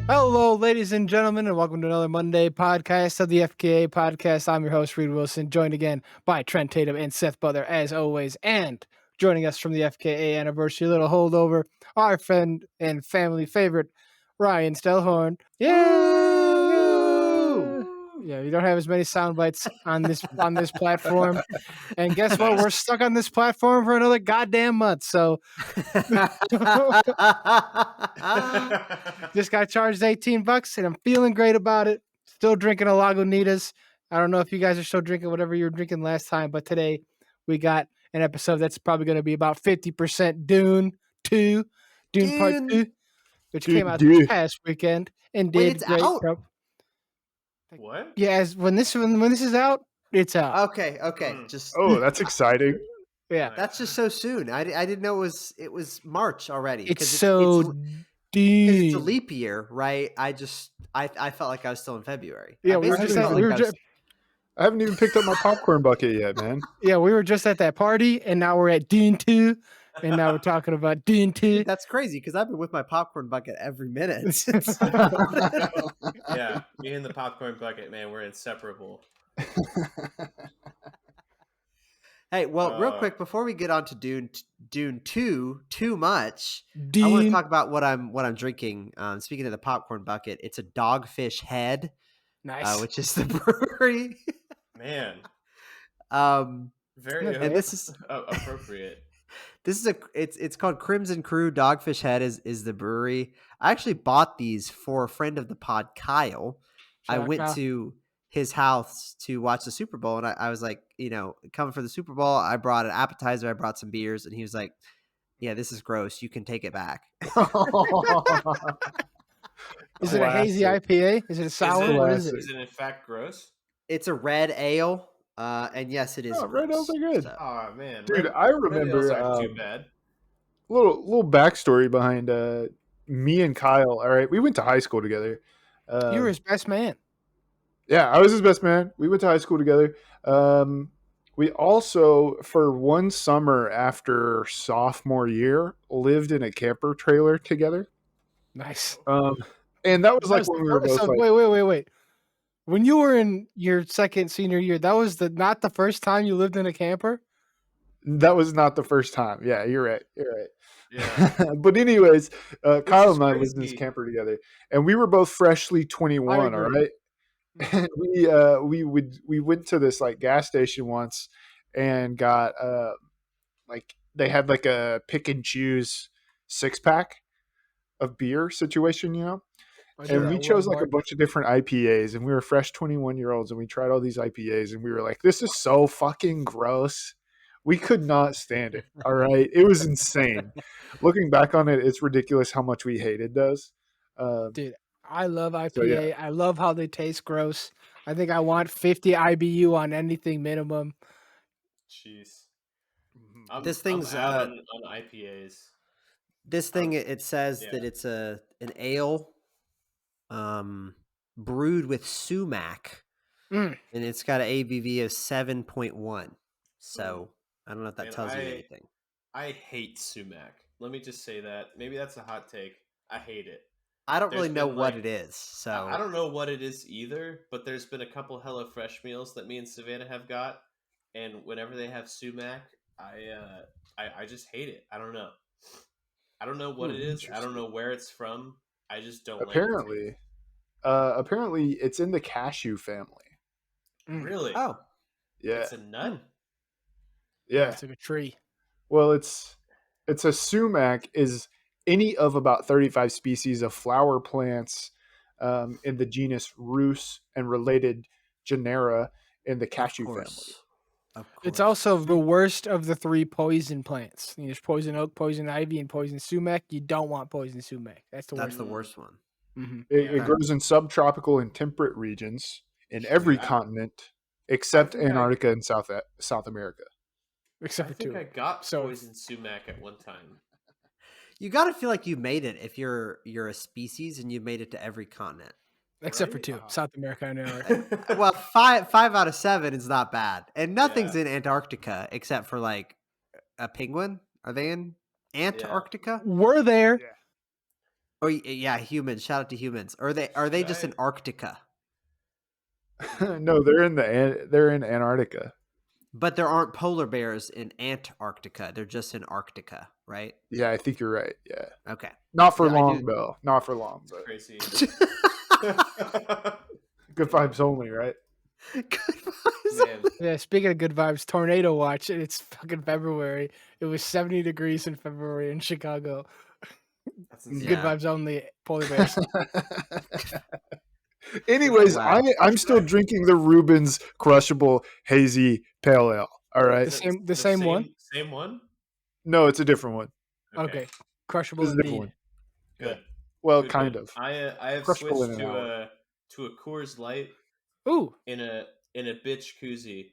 Hello, ladies and gentlemen, and welcome to another Monday podcast of the FKA podcast. I'm your host, Reed Wilson, joined again by Trent Tatum and Seth Butler, as always. And joining us from the FKA anniversary little holdover, our friend and family favorite, Ryan Stellhorn. Yeah! Yeah, you don't have as many sound bites on this platform. And guess what? We're stuck on this platform for another goddamn month. So just got charged $18 and I'm feeling great about it. Still drinking a Lagunitas. I don't know if you guys are still drinking whatever you were drinking last time, but today we got an episode that's probably going to be about 50% Dune Part 2, which came out this past weekend and Wait, did it's great. out? What? Yeah, when this is out, it's out. Okay. Just that's exciting. Yeah, that's just so soon. I didn't know it was March already. it's 'cause so it's a Dune. leap year, right? I felt like I was still in February. Yeah, I we were basically just felt like I was- I haven't even picked up my popcorn bucket yet, man. Yeah, we were just at that party, and now we're at Dune 2, and now we're talking about Dune 2. That's crazy because I've been with my popcorn bucket every minute. Yeah, me and the popcorn bucket, man, we're inseparable. Hey, well, real quick before we get on to Dune 2 too much, I want to Dune. talk about what I'm drinking. Speaking of the popcorn bucket, it's a Dogfish Head, Nice. which is the brewery. Man, very and this is appropriate. This is it's called Crimson Crew. Dogfish Head is the brewery. I actually bought these for a friend of the pod, Kyle. I went Kyle. to his house to watch the Super Bowl, and I was like, coming for the Super Bowl. I brought an appetizer. I brought some beers, and he was like, "Yeah, this is gross. You can take it back." Is it a hazy IPA? Is it a sour? What is it? Is it in fact gross? It's a red ale, and yes, it is. Red ales are good. Oh man, Dude, I remember red ales aren't too bad. Little backstory behind me and Kyle. All right, we went to high school together. You were his best man. Yeah, I was his best man. We went to high school together. We also, for one summer after sophomore year, lived in a camper trailer together. Nice. And that was like when we were both like, wait. When you were in your second senior year, that was not the first time you lived in a camper? That was not the first time. Yeah, you're right. Yeah. But anyways, Kyle and I lived in this camper together, and we were both freshly 21. All right, and we went to this like gas station once and got like they had like a pick and choose 6-pack of beer situation, And we chose like a bunch of different IPAs, and we were fresh 21-year-olds, and we tried all these IPAs, and we were like, "This is so fucking gross." We could not stand it. All right, it was insane. Looking back on it, it's ridiculous how much we hated those. Dude, I love IPA. So, yeah. I love how they taste gross. I think I want 50 IBU on anything minimum. Jeez. This thing's on IPAs. This thing it says that it's an ale, brewed with sumac, and it's got an ABV of 7.1. So I don't know if that tells you anything. I hate sumac. Let me just say that. Maybe that's a hot take. I hate it. I don't really know what it is. So I don't know what it is either, but there's been a couple HelloFresh meals that me and Savannah have got, and whenever they have sumac, I just hate it. I don't know. I don't know what it is. I don't know where it's from. I just don't like it. Apparently it's in the cashew family. Really? Oh. Yeah. It's a nut? Yeah. It's like a tree. Well, it's a sumac is any of about 35 species of flower plants in the genus Rus and related genera in the cashew family. It's also the worst of the 3 poison plants. There's poison oak, poison ivy, and poison sumac. You don't want poison sumac. That's the worst one. Mm-hmm. It grows in subtropical and temperate regions in every continent except Antarctica and South America. I think I got poison sumac at one time. You got to feel like you made it if you're a species and you made it to every continent. Except for 2, South America and Antarctica. Well, 5 out of 7 is not bad, and nothing's in Antarctica except for like a penguin. Are they in Antarctica? We're there. Oh yeah, humans. Shout out to humans. Are they just in Arctica? No, they're in Antarctica. But there aren't polar bears in Antarctica. They're just in Arctica, right? Yeah, I think you're right. Yeah, Okay. not for Yeah, I long do. though. Not for long, It's but crazy. good vibes only, right? Good vibes. Man, Yeah, speaking of good vibes, tornado watch. It's fucking February. It was 70 degrees in February in Chicago. that's insane. Good Yeah. vibes only. Polar bears. Anyways, Wow. I'm still drinking the Rubens Crushable Hazy Pale Ale. All right. The same one? Same one? No, it's a different one. Okay. Crushable It's a different indeed. one. Good. Well, Good, kind good. of. I have Crushable in switched an hour. to a Coors Light Ooh, in a bitch koozie.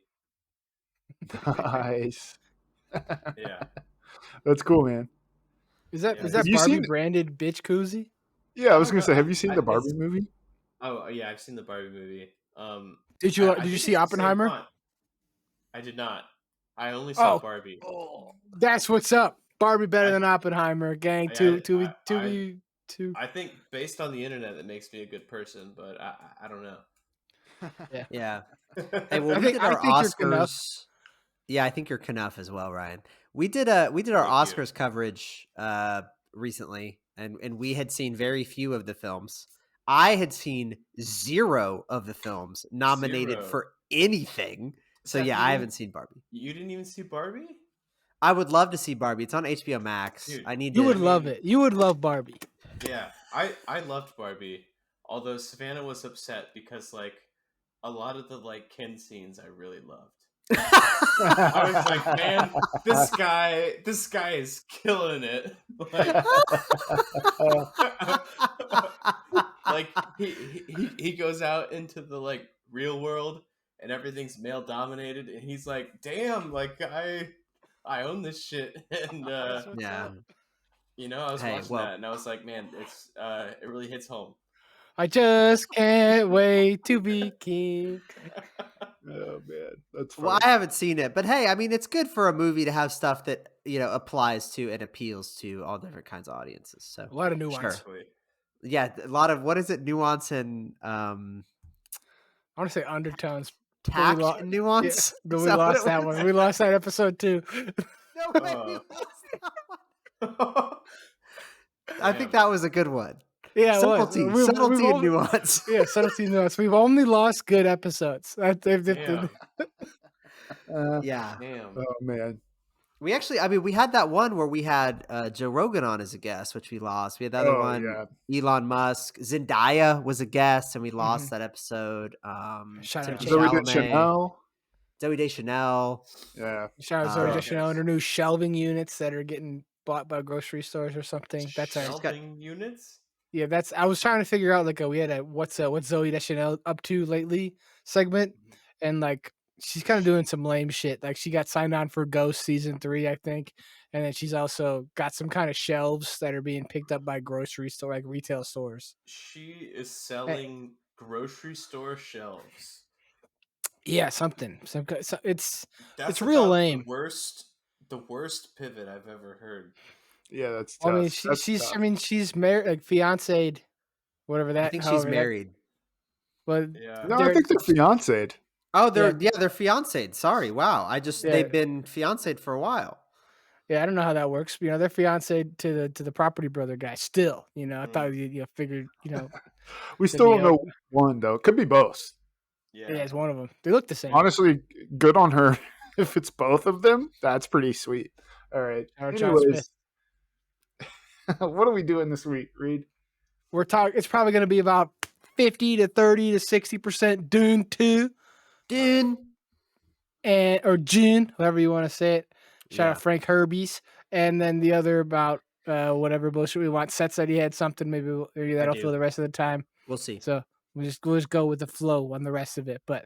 Nice. Yeah. That's cool, man. is that Yeah. is Have that you Barbie seen- branded bitch koozie? Yeah, I I was don't gonna know. say, have you seen the it's- Barbie movie? Oh yeah, I've seen the Barbie movie. Did I you think see it's the same Oppenheimer? font. I did not. I only saw Barbie. That's what's up. Barbie better I- than Oppenheimer, gang. I- Two. I think based on the internet, that makes me a good person, but I don't know. Yeah. Hey, well, we did I our think you're enough. Oscars. Yeah, I think you're enough as well, Ryan. We did our Thank you. Oscars coverage recently, and we had seen very few of the films. I had seen 0 of the films nominated 0. for anything. So Seth, yeah, you I didn't- haven't seen Barbie. You didn't even see Barbie? I would love to see Barbie. It's on HBO Max. Dude, I need You to. would love it. You would love Barbie. Yeah, I loved Barbie. Although Savannah was upset because like a lot of the like Ken scenes I really loved. I was like, man, this guy is killing it. Like he goes out into the like real world and everything's male dominated and he's like, damn, like I own this shit. And Yeah. I was Hey, watching well- that and I was like, man, it's it really hits home. I just can't wait to be king. Oh man, that's Well, funny. I haven't seen it, but hey, I mean, it's good for a movie to have stuff that applies to and appeals to all different kinds of audiences. So A lot of nuance. Sure. Exactly. Yeah, a lot of what is it? Nuance and I want to say undertones. tact lo- and nuance. But Is we that what lost it that was? one. We lost that episode too. No way, we Uh. lost that one. I think that was a good one. Yeah, it was. Subtlety, We've subtlety and only- nuance. Yeah, subtlety and nuance. We've only lost good episodes. Damn. Yeah, Damn. Oh man, we actually, I mean, we had that one where we had Joe Rogan on as a guest, which we lost. We had the other one, yeah. Elon Musk, Zendaya was a guest, and we lost that episode. Shout out Timothée to Zoe Chalamet, Deschanel. Zoe Deschanel. Yeah, Shout out Zoe Uh, Deschanel and her new shelving units that are getting bought by grocery stores or something. That's our Shelving units? yeah. That's I was trying to figure out like we had a what's Zoe Deschanel up to lately segment, and like she's kind of doing some lame shit. Like she got signed on for Ghost season 3, I think, and then she's also got some kind of shelves that are being picked up by grocery store like retail stores. She is selling grocery store shelves. Yeah, something. It's That's real about lame. The worst pivot I've ever heard. yeah, that's I tough. mean, That's she's tough. I mean, she's married, like fiancéed, whatever that. I think she's however that- married. But Yeah. No, I think they're fiancéed. Oh, they're fiancéed. Sorry, wow. They've been fiancéed for a while. yeah, I don't know how that works. You know, they're fiancéed to the property brother guy. Still, you know, I thought you figured, you know, We still don't be know one though. It could be both. Yeah. yeah, it's one of them. They look the same. Honestly, good on her. If it's both of them, that's pretty sweet. All right. Or John Anyways, what are we doing this week, Reed? We're talking. It's probably going to be about 50 to 30 to 60% Dune 2 Dune. or June, however you want to say it. Shout Yeah. out Frank Herbies, and then the other about whatever bullshit we want. Seth said he had something. Maybe that'll do. fill the rest of the time. We'll see. So we'll just go with the flow on the rest of it. But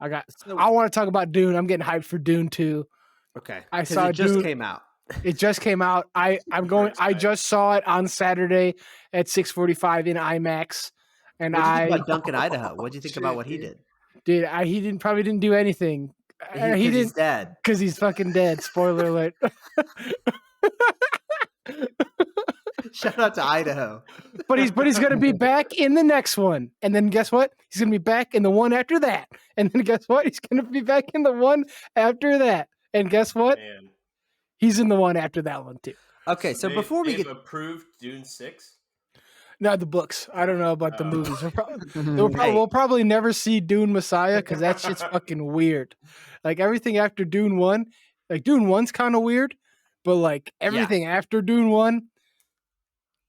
I So- want to talk about Dune. I'm getting hyped for Dune 2. Okay. I 'Cause saw it just Dune- came out. It just came out. I excited. just saw it on Saturday at 6:45 in IMAX, and What do you think I about Duncan Idaho? What do you think about what he did? did. He probably didn't do anything. He 'Cause he's didn't dead. because he's fucking dead. Spoiler alert. Shout out to Idaho. But he's gonna be back in the next one. And then guess what? He's gonna be back in the one after that. And then guess what? He's gonna be back in the one after that. And guess what? Man. He's in the one after that one too. Okay, so before we they've get approved Dune 6. Not the books. I don't know about the Oh. movies. Hey. We'll probably never see Dune Messiah because that shit's fucking weird. Like everything after Dune 1, like Dune 1's kind of weird, but like everything after Dune 1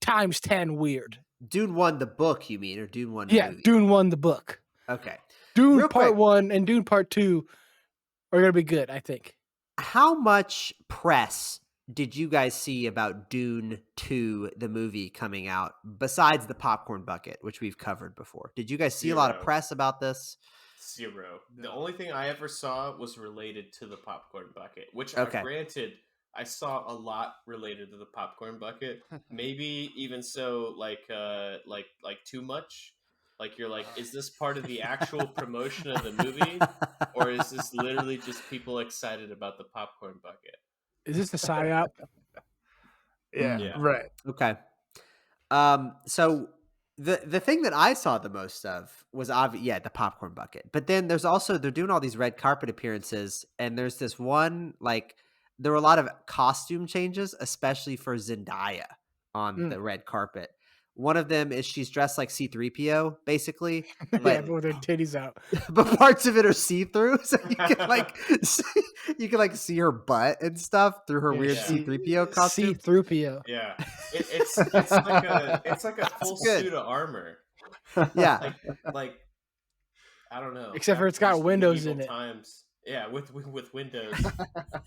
times 10 weird. Dune 1 the book, you mean, or Dune 1 the Yeah, movie? Dune 1 the book. Okay. Dune Real Part quick. 1 and Dune Part 2 are going to be good, I think. How much press did you guys see about Dune 2, the movie coming out, besides the popcorn bucket, which we've covered before? Did you guys see a lot of 0. press about this? 0. The only thing I ever saw was related to the popcorn bucket, which Okay. granted, I saw a lot related to the popcorn bucket. Maybe even so, like too much. Like you're like, is this part of the actual promotion of the movie, or is this literally just people excited about the popcorn bucket? Is this the psyop? Yeah. Right. Okay. So the thing that I saw the most of was the popcorn bucket. But then there's also, they're doing all these red carpet appearances, and there's this one, like, there were a lot of costume changes, especially for Zendaya on the red carpet. One of them is she's dressed like C-3PO, basically, Yeah, but but with their titties out. but parts of it are see-through, so you can like see her butt and stuff through her weird Yeah. C-3PO costume. C-3PO. Yeah, it's like a full good. suit of armor. Yeah. Like I don't know. Except for it's got These windows medieval in it. Times. Yeah, with Windows.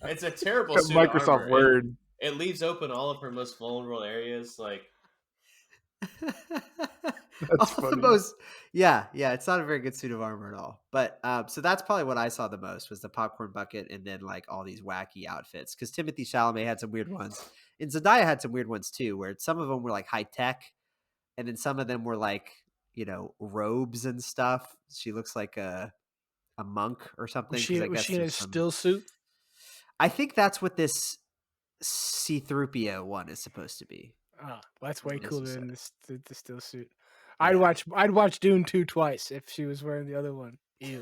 It's a terrible Got suit of Microsoft armor. Word. It leaves open all of her most vulnerable areas. Like That's funny. It's not a very good suit of armor at all. But so that's probably what I saw the most was the popcorn bucket, and then like all these wacky outfits, because Timothy Chalamet had some weird ones, and Zendaya had some weird ones too, where some of them were like high tech, and then some of them were like, robes and stuff. She looks like a monk or something. Was she in a there's some- still suit? I think that's what this C-3PO one is supposed to be. Oh, that's way This cooler is than the still suit. Yeah. I'd watch Dune 2 twice if she was wearing the other one. Ew.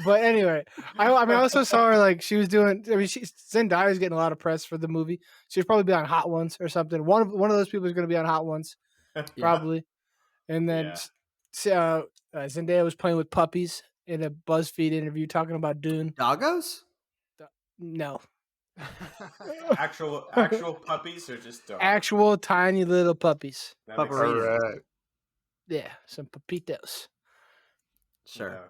But anyway, I also saw her like she was doing. I mean, Zendaya's getting a lot of press for the movie. She'll probably be on Hot Ones or something. One of those people is going to be on Hot Ones, probably. And then Zendaya was playing with puppies in a BuzzFeed interview talking about Dune. Doggos? No, actual puppies or just dogs? actual tiny little puppies. That makes Pupperino. sense. All right. Yeah, some papitos. Sure.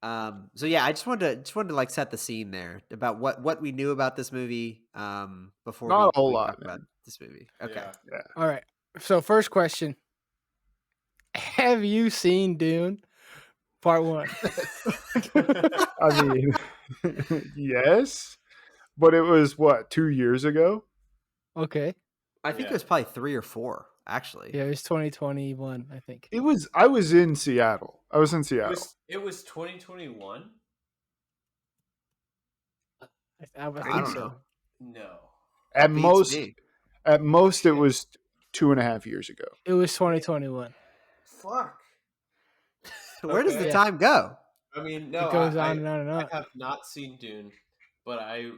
Yeah. So yeah, I just wanted to like set the scene there about what we knew about this movie before Not a whole we lot, talk man. about this movie. Okay. Yeah. All right. So first question: have you seen Dune Part 1? I mean, yes, but it was what, 2 years ago? Okay. I think Yeah. it was probably 3 or 4 actually. Yeah, it was 2021, I think. It was. I was in Seattle. I was in It Seattle. was 2021. I I think don't so. know. No. At Beats most, me. it was 2.5 years ago. It was 2021. Fuck. Where does the Okay. time go? I mean, no. It goes I, on and on and I on. have not seen Dune, but I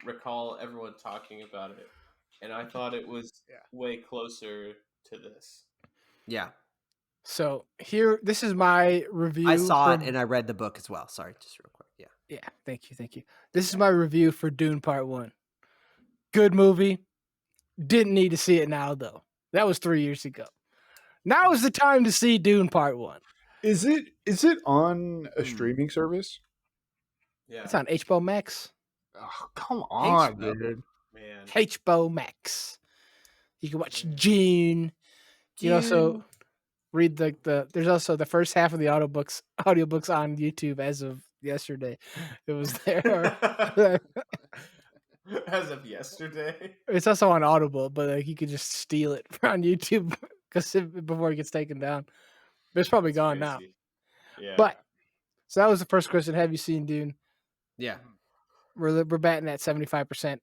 recall everyone talking about it, and I thought it was way closer to this. Yeah. So this is my review. I saw it and I read the book as well. Sorry, just real quick. Yeah. Yeah, thank you. This is my review for Dune Part 1. Good movie. Didn't need to see it now, though. That was 3 years ago. Now is the time to see Dune Part 1. Is it on a streaming service? Yeah, It's on HBO Max. Oh, come on, HBO. dude. man. HBO Max. You can watch Dune. You can also read there's also the first half of the audiobooks on YouTube as of yesterday. It was there. As of yesterday. It's also on Audible, but like you could just steal it on YouTube before it gets taken down. But it's probably That's gone now. crazy. Yeah. But so that was the first question. Have you seen Dune? Yeah. We're batting at 75%.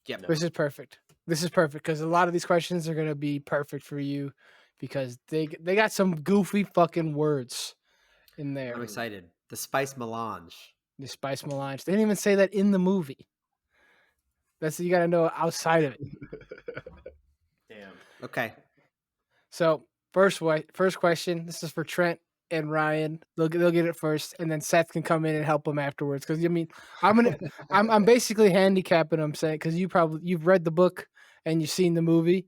Yep. No. This is perfect. This is perfect because a lot of these questions are gonna be perfect for you because they got some goofy fucking words in there. I'm excited. The spice melange. The spice melange. They didn't even say that in the movie. That's you got to know outside of it. Damn. Okay. So first question. This is for Trent and Ryan. They'll get it first, and then Seth can come in and help them afterwards. Because I mean, I'm basically handicapping them, saying because you've read the book and you've seen the movie.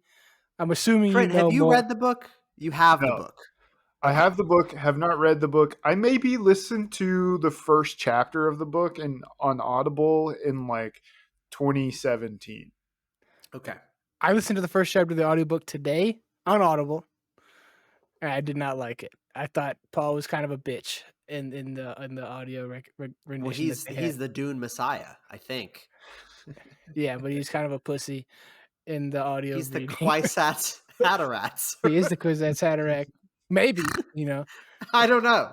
I'm assuming Trent, you know have you more. read the book? You have the No. book. I have the book, have not read the book. I maybe listened to the first chapter of the book on Audible in like 2017. Okay. I listened to the first chapter of the audiobook today on Audible, and I did not like it. I thought Paul was kind of a bitch in the audio rendition. Well, he's that they had. the Dune Messiah, I think. Yeah, but he's kind of a pussy in the audio He's the reading. Quaisat Haderats. He is the Kwisatz Haderach. Maybe, I don't know.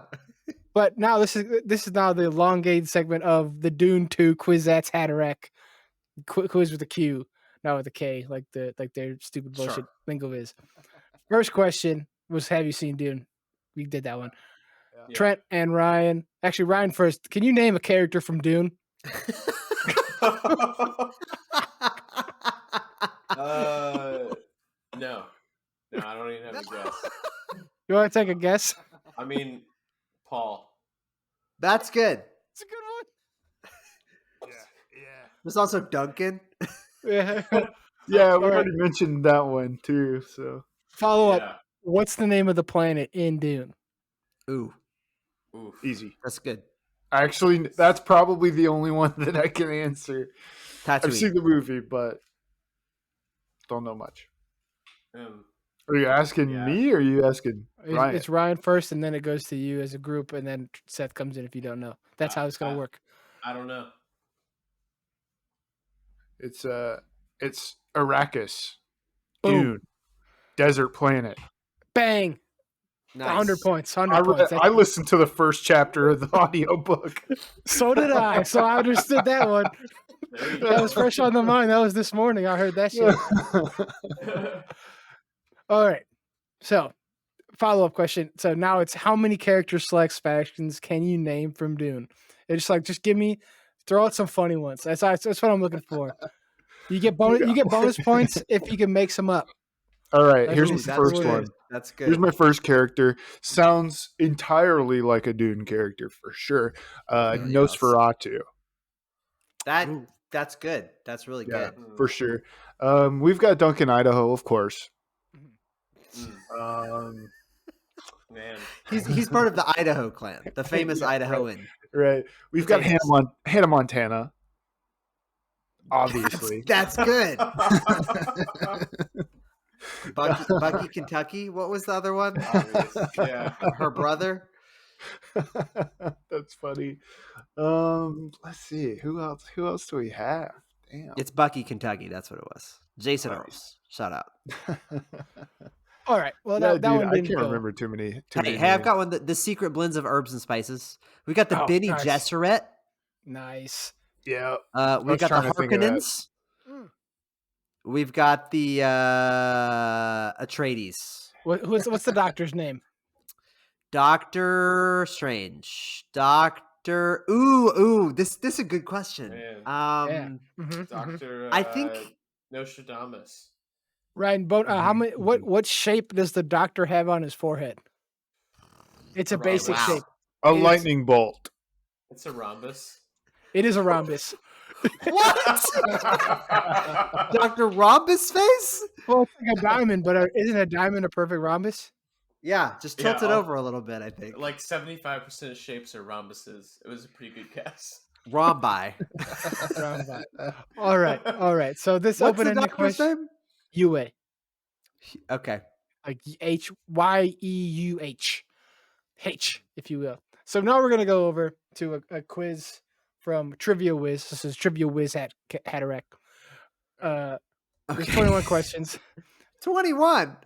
But now this is now the elongated segment of the Dune 2 Kwisatz Haderach quiz with a Q, not with a K, like their stupid bullshit Sure. lingo is. First question was, have you seen Dune? We did that one. Yeah. Trent and Ryan. Actually, Ryan first. Can you name a character from Dune? No, I don't even have a guess. You want to take a guess? I mean, Paul. That's good. It's a good Yeah. There's also Duncan. one. Yeah. Yeah, we All right. already mentioned that one too. So Follow up. Yeah. What's the name of the planet in Dune? Ooh, Oof. easy. that's good. Actually, that's probably the only one that I can answer. I've seen Tatooine. the movie, but don't know much. Um, Are you asking Yeah. me or are you asking Ryan? It's Ryan first, and then it goes to you as a group, and then Seth comes in if you don't know. That's how it's going to work. I don't know. It's Arrakis. Boom. Dune. Desert planet. Bang! Nice. 100 points. I 100 points. I listened to the first chapter of the audiobook. So did I. So I understood that one. There you That go. was fresh on the mind. That was this morning. I heard that shit. All right. So, follow-up question. So now it's how many characters / factions can you name from Dune? It's just give me, throw out some funny ones. That's what I'm looking for. You get bonus points if you can make some up. All right, That's here's what the it is. That's first what it one. is. That's Here's good. my first character. Sounds entirely like a Dune character for sure. Really does. Nosferatu. That's good. That's really Yeah, good. for sure. We've got Duncan, Idaho, of course. Mm, man. He's part of the Idaho clan, the famous Yeah, Idahoan. Right. We've got Potatoes. Hannah Montana. Obviously. That's good. Bucky, Kentucky. What was the other one? Obvious. Yeah. Her brother. That's funny. Let's see. Who else do we have? Damn. It's Bucky, Kentucky. That's what it was. Jason Nice. Earls. Shout out. All right. Well, Yeah, that dude, one I didn't can't go. remember too many. Hey, many I've names. got one. The secret blends of herbs and spices. We got the Oh, Benny nice. Gesserit. Nice. Yeah. We was got the trying to think of that. Harkonnens. Mm. We've got the Atreides. What's the doctor's name? Doctor Strange. Doctor. Ooh. This is a good question. Man. Yeah. Doctor. I think Nostradamus. Ryan, how many? What shape does the doctor have on his forehead? It's a basic Wow. shape. A It's- lightning bolt. It's a rhombus. It is a rhombus. What? Dr. Rhombus face? Well, it's like a diamond, but isn't a diamond a perfect rhombus? Yeah, just tilt Yeah, it I'll- over a little bit, I think. Like 75% of shapes are rhombuses. It was a pretty good guess. Rhombi. Rhombus. All right. So this What's the open-ended doctor's question, name? UA, Okay. like HYEUH, if you will. So now we're gonna go over to a quiz from Trivia Wiz. This is Trivia Wiz at Haderach. There's Okay. 21 questions. 21.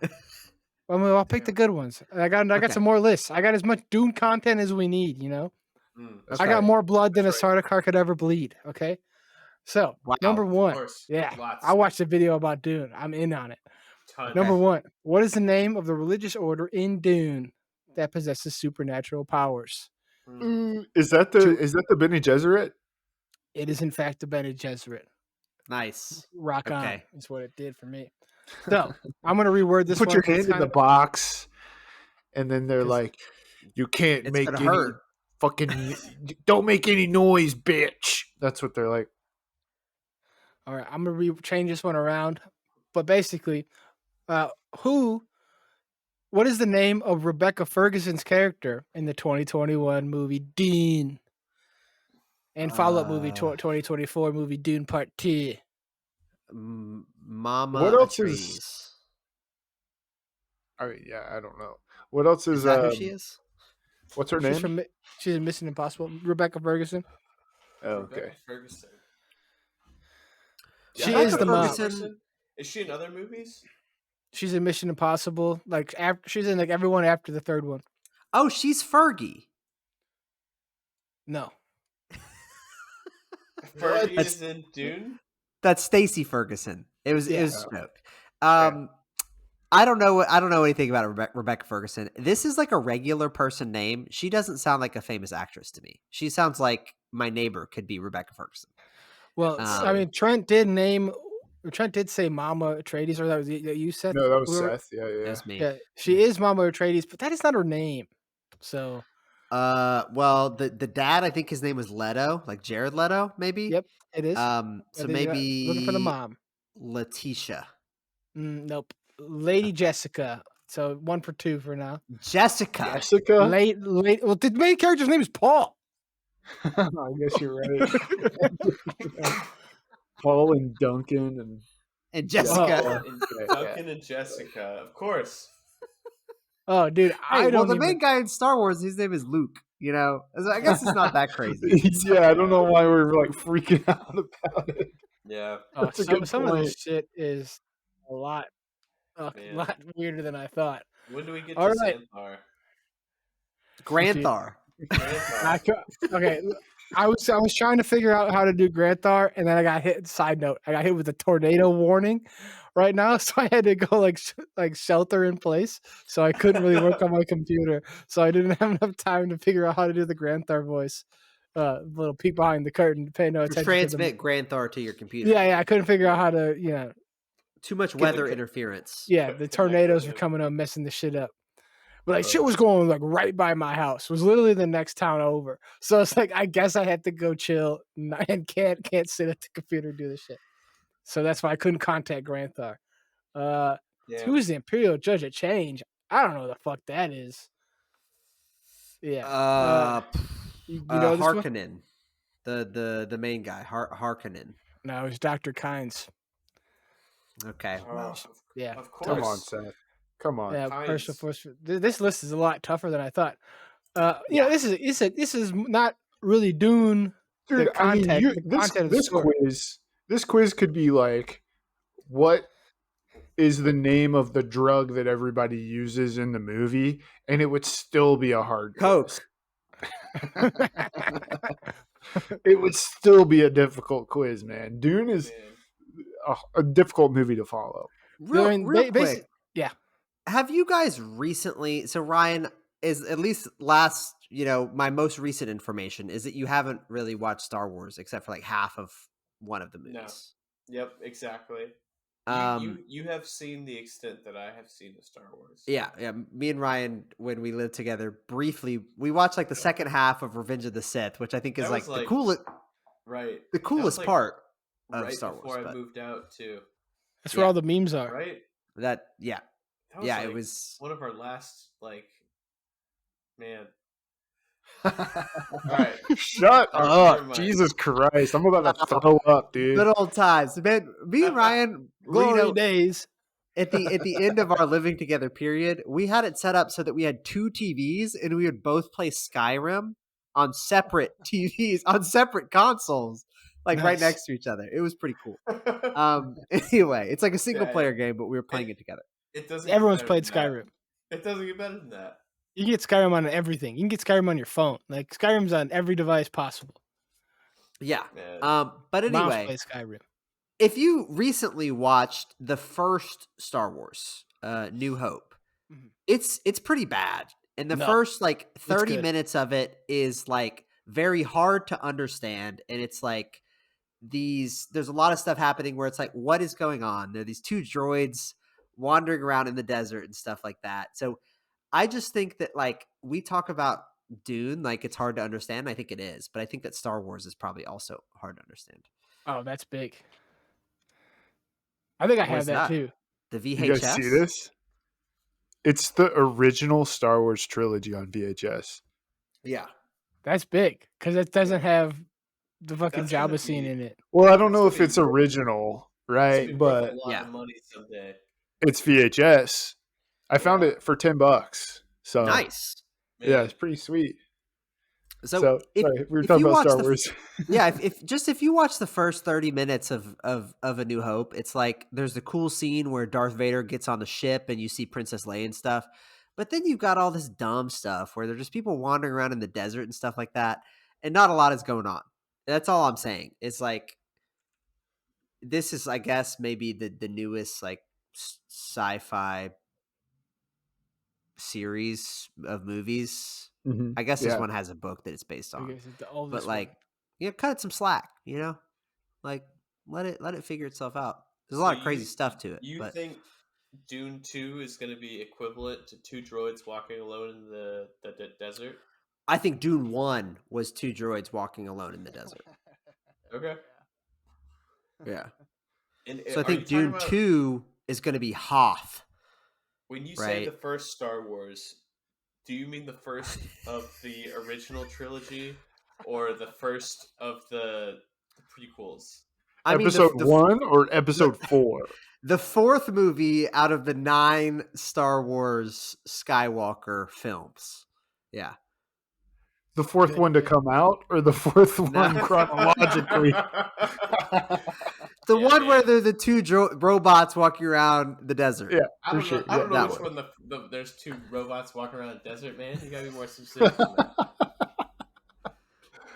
I'll pick the good ones. I got Okay. some more lists. I got as much Dune content as we need. Mm. That's I got right. more blood than a That's right. Sardaukar could ever bleed. Okay, So number Wow. Of one, course. yeah, Lots. I watched a video about Dune. I'm in on it. Tons. Number Okay. one, what is the name of the religious order in Dune that possesses supernatural powers? Is that the Bene Gesserit? It is in fact the Bene Gesserit. Nice. Rock on Okay. is what it did for me. So I'm gonna reword this Put one your 'cause it's hand in kind the of- box, and then they're 'cause- like, "You can't It's make gonna any hurt. fucking, don't make any noise, bitch." That's what they're like. all right, I'm gonna change this one around. But basically, uh, who? What is the name of Rebecca Ferguson's character in the 2021 movie Dune and follow-up movie 2024 movie Dune Part 2? Mama What else Atreides. is? Yeah, I don't know. What else Is is? that who she is? What's her name? She's in Mission Impossible. Rebecca Ferguson. Oh, Rebecca okay. Ferguson. She Rebecca is the mom. Ferguson- Is she in other movies? She's in Mission Impossible. Like she's in like everyone after the third one. Oh, she's Fergie. No. Fergie is in Dune? That's Stacey Ferguson. It was Yeah. a joke. I don't know anything about Rebecca Ferguson. This is like a regular person name. She doesn't sound like a famous actress to me. She sounds like my neighbor could be Rebecca Ferguson. Well, I mean, Trent did say Mama Atreides, or that was you said. No, that was Whoever- Seth. Yeah. That's me. Yeah, she is Mama Atreides, but that is not her name. So, Well, the dad, I think his name was Leto, like Jared Leto, maybe. yep, it is. So maybe looking for the mom. Letitia. Nope, Lady Jessica. So 1 for 2 for now. Jessica. Jessica. Late. Well, the main character's name is Paul. I guess you're right. Paul and Duncan And Jessica. And Duncan and Jessica, of course. Oh, dude, Hey, well, the main guy in Star Wars, his name is Luke. You know, I guess it's not that crazy. Yeah, I don't know why we're like freaking out about it. Yeah. That's a some good of point. this shit is a lot weirder than I thought. When do we get All to right. Xanthar? Granthar. Okay, I was trying to figure out how to do Granthar, and then I got hit. Side note: I got hit with a tornado warning right now, so I had to go like shelter in place. So I couldn't really work on my computer, so I didn't have enough time to figure out how to do the Granthar voice. Little peek behind the curtain, pay no attention. Transmit Granthar to your computer. Yeah, I couldn't figure out how to. Too much weather interference. Yeah, the tornadoes were coming up, messing the shit up. But like shit was going like right by my house. It was literally the next town over. So it's like I guess I had to go chill and can't sit at the computer and do this shit. So that's why I couldn't contact Granthar. Who's the Imperial Judge of Change? I don't know who the fuck that is. Yeah. You know this one? Harkonnen. The main guy, Harkonnen. No, it's Dr. Kynes. Okay. Yeah. Of course. Come on, Seth. Come on. Yeah, Kynes. personal force. This list is a lot tougher than I thought. This is not really Dune. Dude, I mean, this quiz could be like, what is the name of the drug that everybody uses in the movie, and it would still be a hard quiz. Coke. It would still be a difficult quiz, man. Dune is a difficult movie to follow. Real quick. Yeah. Have you guys recently? So Ryan is at least last. My most recent information is that you haven't really watched Star Wars except for like half of one of the movies. No. Yep. Exactly. You have seen the extent that I have seen of Star Wars. Yeah. Me and Ryan, when we lived together, briefly, we watched like the second half of Revenge of the Sith, which I think is like the coolest, right? The coolest part of right Star Wars. Before I moved out too. That's where all the memes are. Right. That was it was was one of our last man. All right. Shut up. mind. Jesus Christ. I'm about to throw up, dude. good old times. Man, me and Ryan, Glory days. at the end of our living together period, we had it set up so that we had 2 TVs and we would both play Skyrim on separate TVs, on separate consoles, like right next to each other. It was pretty cool. Anyway, it's like a single player game, but we were playing it together. It doesn't. Everyone's played Skyrim. It doesn't get better than that. You can get Skyrim on everything. You can get Skyrim on your phone. Like Skyrim's on every device possible. Yeah. Man. But Mouse anyway, plays Skyrim. if you recently watched the first Star Wars, New Hope, Mhm. it's pretty bad. And the No, first like it's 30 good. minutes of it is like very hard to understand. And it's like there's a lot of stuff happening where it's like, what is going on? There are these two droids wandering around in the desert and stuff like that. So I just think that like we talk about Dune, like it's hard to understand. I think it is, but I think that Star Wars is probably also hard to understand. Oh, that's big. I think I What have is that that? too. The You guys see VHS? this? It's the original Star Wars trilogy on VHS. Yeah. That's big because it doesn't have the fucking That's gonna Jabba scene be in it. Well, I don't that's know gonna if be it's original, that's gonna right? be worth a But lot Yeah. of money someday. it's VHS. I found Yeah. it for $10. So Nice. yeah, Man. it's pretty sweet. So So sorry, we were if talking you about watch Star the Wars. yeah, if you watch the first 30 minutes of A New Hope, it's like there's the cool scene where Darth Vader gets on the ship and you see Princess Leia and stuff. But then you've got all this dumb stuff where there's just people wandering around in the desert and stuff like that, and not a lot is going on. That's all I'm saying. It's like this is, I guess, maybe the newest like sci-fi series of movies. I guess this Yeah. one has a book that it's based I on. guess it's the But oldest like, one. cut it some slack, like let it figure itself out. There's a So lot of crazy stuff to it, You but think Dune 2 is going to be equivalent to two droids walking alone in the desert? I think Dune 1 was two droids walking alone in the desert. Okay. Yeah. And So I are you think talking Dune about 2 is going to be Hoth, when you say right? the first Star Wars? Do you mean the first of the original trilogy, or the first of the prequels? I mean Episode 1 or episode 4? the fourth movie out of the 9 Star Wars Skywalker films. Yeah. The fourth Good, one to good. come out or the fourth No. one chronologically? The Yeah, one where man. they're the two robots walking around the desert. Yeah, I for don't know. sure. I don't know that which one. one. There's two robots walking around the desert, man. You gotta be more specific than that.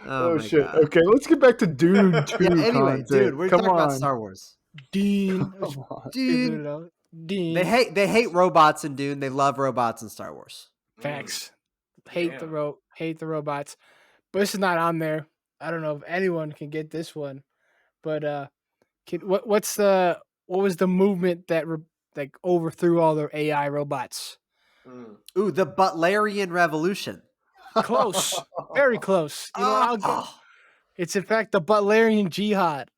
Oh Oh my shit. god. Okay, let's get back to Dune 2 Yeah, anyway, content. dude, we're Come talking about on. Star Wars. Dean. Come on. Dude, Dean. they hate robots in Dune. They love robots in Star Wars. Facts. Damn. Hate the robots. But this is not on there. I don't know if anyone can get this one. But what was the movement that like overthrew all the AI robots? Mm. Ooh, the Butlerian Revolution. Close. Very close. You know what I'll get? Oh, It's in fact the Butlerian Jihad.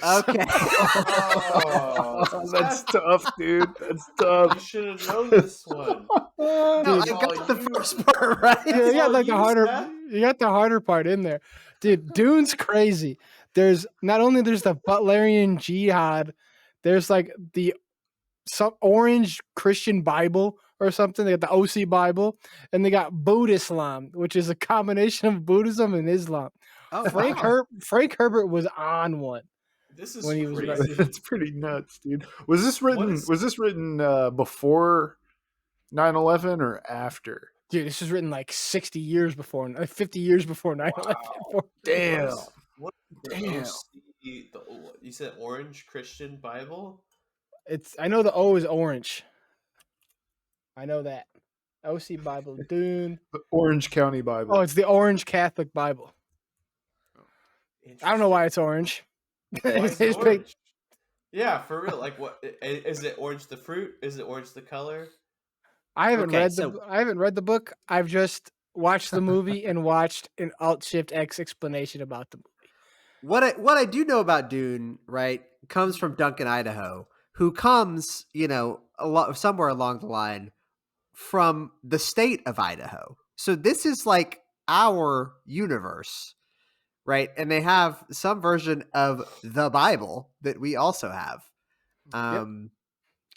okay. Oh, That's tough, dude. That's tough. you should have known this one. No, I Dude, got the you- first part right. Yeah, you got all like the you, harder. Seth? You got the harder part in there, dude. Dune's crazy. There's not only there's the Butlerian Jihad, there's like some orange Christian Bible or something. They got the OC Bible, and they got Buddhism, which is a combination of Buddhism and Islam. Oh, Frank wow. Herbert was on one. This is When he was crazy. That's pretty nuts, dude. Was this written? is- Was this written before 9/11 or after? Dude, this was written like 60 years before, 50 years before 9/11. Damn. What is the Damn. OC, you said Orange Christian Bible? I know the O is orange. I know that. OC Bible, Dune. The Orange County Bible. Oh, it's the Orange Catholic Bible. I don't know why it's orange. Why is It's it big- orange? Yeah, for real. Like, what is it? Orange the fruit? Is it orange the color? I haven't Okay, read the book. I've just watched the movie and watched an Alt Shift X explanation about the movie. What I do know about Dune, right, comes from Duncan, Idaho, who comes, somewhere along the line from the state of Idaho. So this is like our universe, right? And they have some version of the Bible that we also have.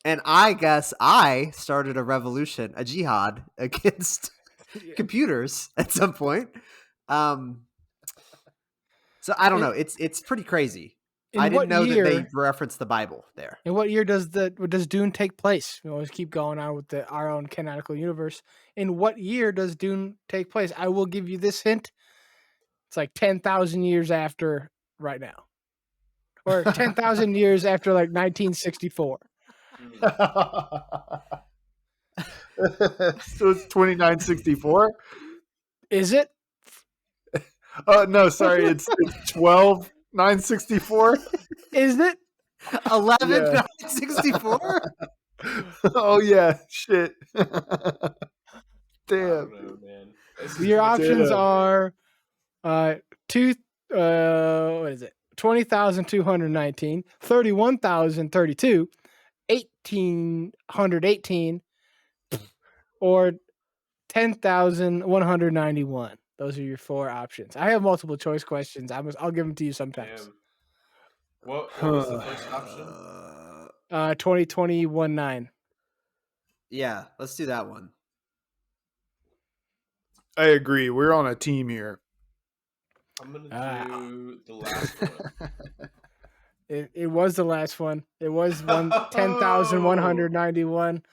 And I guess I started a revolution, a jihad against computers at some point. So I don't know. It's pretty crazy. I didn't know that they referenced the Bible there. In what year does Dune take place? We always keep going on with our own canonical universe. In what year does Dune take place? I will give you this hint. It's like 10,000 years after right now, or 10,000 years after like 1964. So it's 2964. Is it? Oh no, sorry, it's 12964. Is it? 11,964? Oh yeah, shit. I Damn. don't know, man. This is Your too much options Damn. are two what is it? 20,219, 31,032, 1,818, or 10,191. Those are your four options. I have multiple choice questions. I'll give them to you sometimes. Damn. What was the first option? 2021-9. Yeah, let's do that one. I agree. We're on a team here. I'm gonna do the last one. It was the last one. It was 10,191.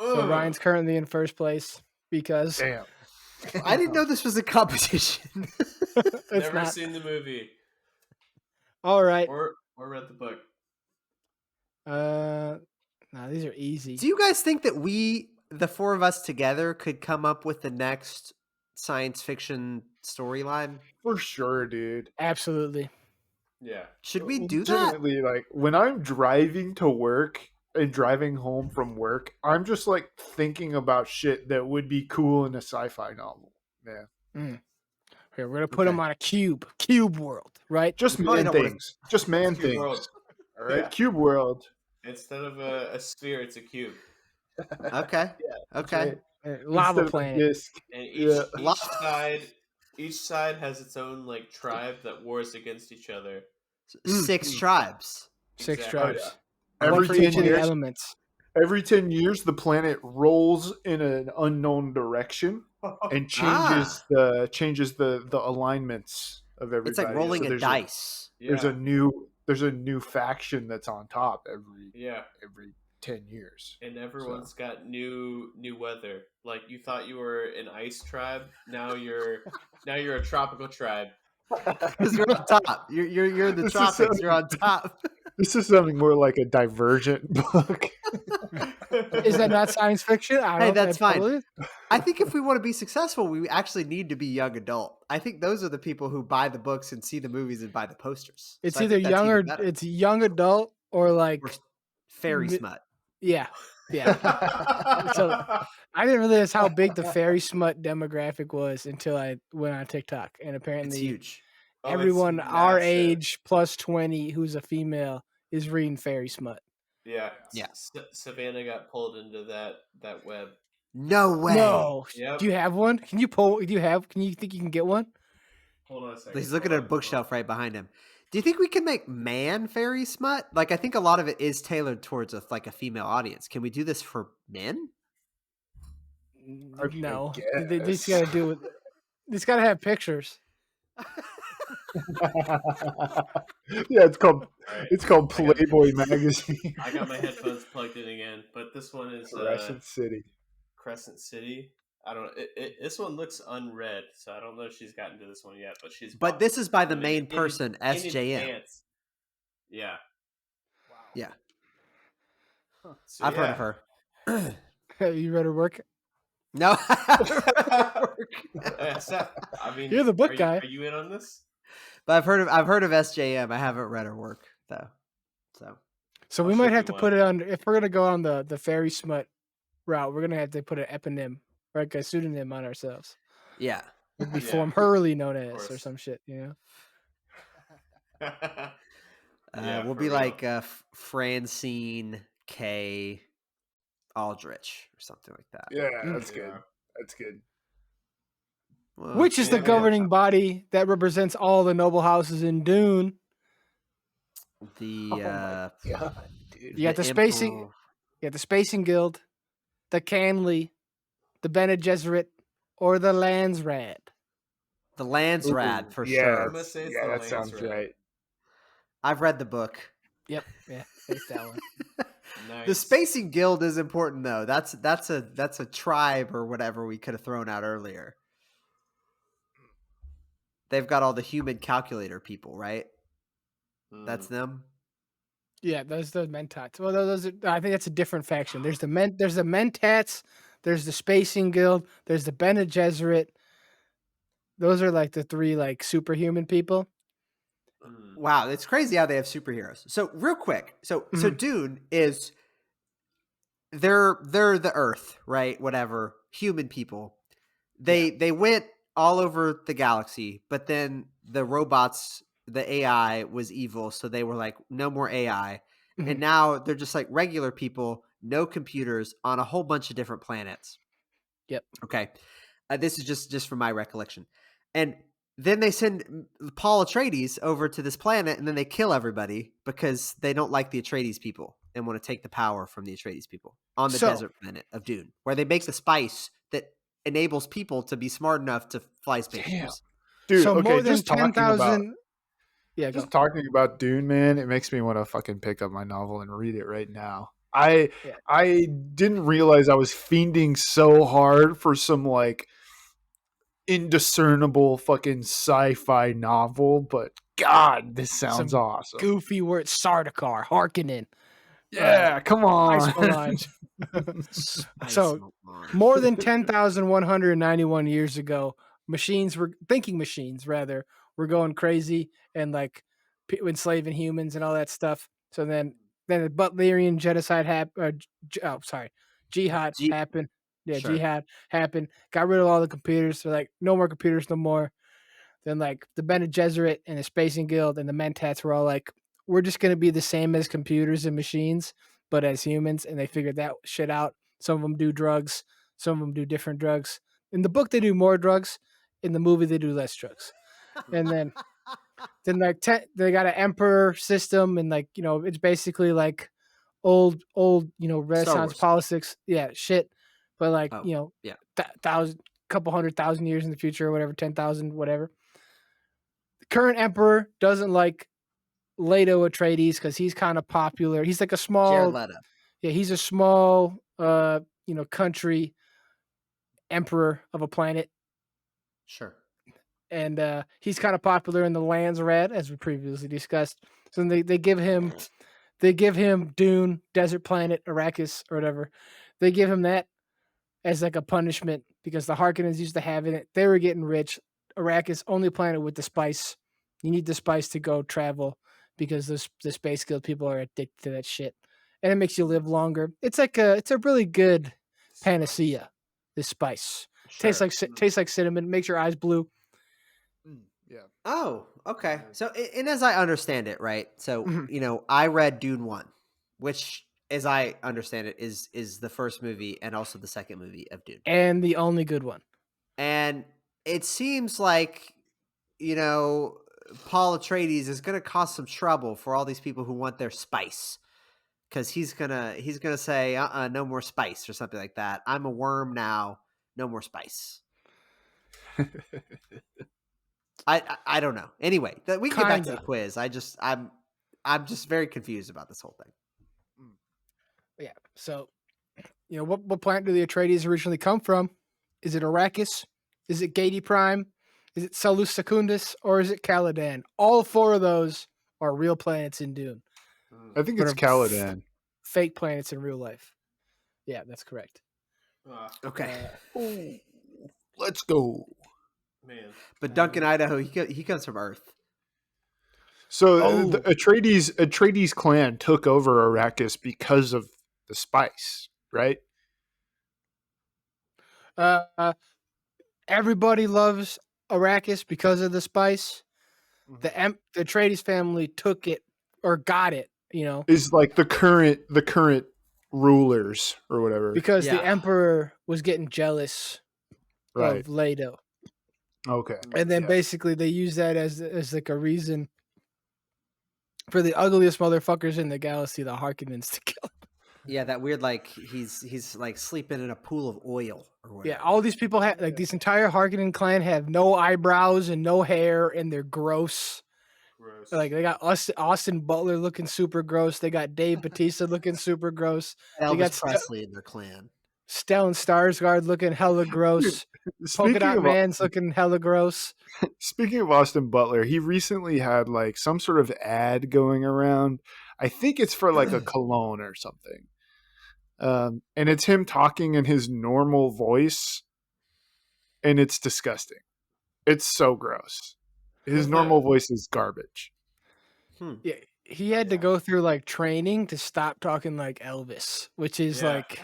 So Ugh. Ryan's currently in first place because Damn. I didn't know this was a competition. it's Never not. seen the movie All right. or read the book. No, these are easy. Do you guys think that the four of us together, could come up with the next science fiction storyline? For sure, dude. Absolutely. Yeah. Should we do that? Legitimately, like when I'm driving to work and driving home from work, I'm just like thinking about shit that would be cool in a sci-fi novel. Yeah. Here, we're gonna put them on a cube world, right? Just Probably man don't wanna- things. Just man Cube things. world. All right. Yeah. Cube world. Instead of a sphere, it's a cube. Okay. That's Okay. right. Lava Instead of a planet. disc. And Yeah. each side has its own like tribe that wars against each other. 6 tribes. Six Exactly. tribes. Every One for each 10 of the years, elements. every 10 years, the planet rolls in an unknown direction and changes the alignments of everybody. It's like rolling So a there's dice. Yeah. there's a new faction that's on top every 10 years. And everyone's got new weather. Like you thought you were an ice tribe, now you're a tropical tribe. Because you're on top. You're in the This is tropics. so- You're on top. This is something more like a Divergent book. Is that not science fiction? I don't Hey, know. that's fine. Totally is. I think if we want to be successful, we actually need to be young adult. I think those are the people who buy the books and see the movies and buy the posters. It's So I either think that's young even or better. it's young adult or like Or fairy mi- smut. yeah. So I didn't realize how big the fairy smut demographic was until I went on TikTok, and It's apparently huge. Oh, it's everyone our massive. age plus 20 who's a female is reading fairy smut. Yeah. Yeah. Savannah got pulled into that web. No way. No, Yep. do you have one? Can you pull? Do you have? Can you think you can get one? Hold on a second. He's looking at a bookshelf right behind him. Do you think we can make man fairy smut? Like, I think a lot of it is tailored towards a female audience. Can we do this for men? I No, guess. they just got to do it. It's got to have pictures. Yeah, it's called All right. it's called I got- Playboy magazine. I got my headphones plugged in again, but this one is Crescent City. Crescent City. I don't. This one looks unread, so I don't know if she's gotten to this one yet. But she's. But bought this is by the in- main in- person, in SJM. advance. Yeah. Yeah, So, I've heard of yeah. her. Have you read her work? No, I haven't read her work. Seth, I mean, You're the book are guy. Are you in on this? But I've heard of SJM. I haven't read her work though. So I'll we show might you have to one. put it on. If we're gonna go on the fairy smut route, we're gonna have to put an eponym, like a pseudonym on ourselves. Yeah. We'll be Yeah. formerly known as or course. some shit, you know. Yeah, We'll for be real. like Francine K. Aldrich or something like that. Yeah, that's Yeah. good. That's good. Well, Which is the yeah. governing body that represents all the noble houses in Dune. the Oh my God, dude. You got the spacing. Emperor- You got the Spacing Guild, the Canley, the Bene Gesserit, or the Landsrad. the Landsrad Ooh, for yeah, sure. I'm gonna say it's yeah, the that sounds Landsrad. right. I've read the book. Yep, yeah, it's that one. Nice. The Spacing Guild is important though. That's a tribe or whatever we could have thrown out earlier. They've got all the human calculator people, right? That's them. Yeah, those the Mentats. Well, those are, I think that's a different faction. There's the Mentats. There's the Spacing Guild. There's the Bene Gesserit. Those are like the three like superhuman people. Wow, it's crazy how they have superheroes. So real quick, so Dune is they're the Earth, right? Whatever, human people. They went all over the galaxy, but then the robots, the AI was evil, so they were like, no more AI. And now they're just like regular people, no computers on a whole bunch of different planets. Yep. Okay. This is just from my recollection. And then they send Paul Atreides over to this planet, and then they kill everybody because they don't like the Atreides people and want to take the power from the Atreides people on the desert planet of Dune, where they make the spice that enables people to be smart enough to fly spaceships. Dude, so okay, more than just talking about 10,000. Yeah, go. just talking about Dune, man, it makes me want to fucking pick up my novel and read it right now. I didn't realize I was fiending so hard for some like indiscernible fucking sci-fi novel, but God, this sounds Some awesome. goofy word, Sardaukar, Harkonnen. Yeah, come on. Spice melange. Spice So melange. more than 10,191 years ago, thinking machines rather, were going crazy and like enslaving humans and all that stuff. So then the Butlerian genocide happened. Jihad happened. Yeah, Sure. jihad happened. Got rid of all the computers. So like, no more computers, no more. Then like the Bene Gesserit and the Spacing Guild and the Mentats were all like, we're just gonna be the same as computers and machines, but as humans. And they figured that shit out. Some of them do drugs. Some of them do different drugs. In the book, they do more drugs. In the movie, they do less drugs. And then like they got an emperor system, and like it's basically like old Renaissance Wars. politics. Yeah, shit. But like yeah. couple 100,000 years in the future or whatever, 10,000, whatever. The current emperor doesn't like Leto Atreides because he's kind of popular. He's like a Jared small, Leto. yeah, he's a small, country emperor of a planet, Sure. and he's kind of popular in the lands red, as we previously discussed. So then they give him Dune, desert planet, Arrakis, or whatever. They give him that as like a punishment because the Harkonnens used to have it. They were getting rich. Arrakis, only planet with the spice. You need the spice to go travel because the space guild people are addicted to that shit, and it makes you live longer. It's a really good panacea. This spice tastes like cinnamon. Makes your eyes blue. Yeah. Oh, okay. So, and as I understand it, right? So, I read Dune 1, which, as I understand it, is the first movie and also the second movie of Dune. And the only good one. And it seems like, Paul Atreides is going to cause some trouble for all these people who want their spice. Because he's gonna say, no more spice or something like that. I'm a worm now. No more spice. I don't know. Anyway, we can get back to the quiz. I'm just very confused about this whole thing. Yeah. So, what planet do the Atreides originally come from? Is it Arrakis? Is it Gadi Prime? Is it Salus Secundus? Or is it Caladan? All four of those are real planets in Dune. I think it's Caladan. Fake planets in real life. Yeah, that's correct. Okay. Let's go. Man. But Duncan, Idaho, he comes from Earth. So the Atreides clan took over Arrakis because of the spice, right? Everybody loves Arrakis because of the spice. The Atreides family took it or got it, Is like the current rulers or whatever. Because the emperor was getting jealous of Leto. Okay. And then basically they use that as like a reason for the ugliest motherfuckers in the galaxy, the Harkonnens, to kill. Yeah, that weird like he's like sleeping in a pool of oil or whatever. Yeah, all these people have like this entire Harkonnen clan have no eyebrows and no hair, and they're gross. Like they got Austin Butler looking super gross. They got Dave Bautista looking super gross. Elvis They got Presley in their clan. Stellan Skarsgård looking hella gross. Polka Speaking Dot of Man's looking hella gross. speaking of Austin Butler, he recently had like some sort of ad going around. I think it's for like a cologne or something. And it's him talking in his normal voice, and it's disgusting. It's so gross. His normal voice is garbage. Yeah, he had to go through like training to stop talking like Elvis, which is Yeah. like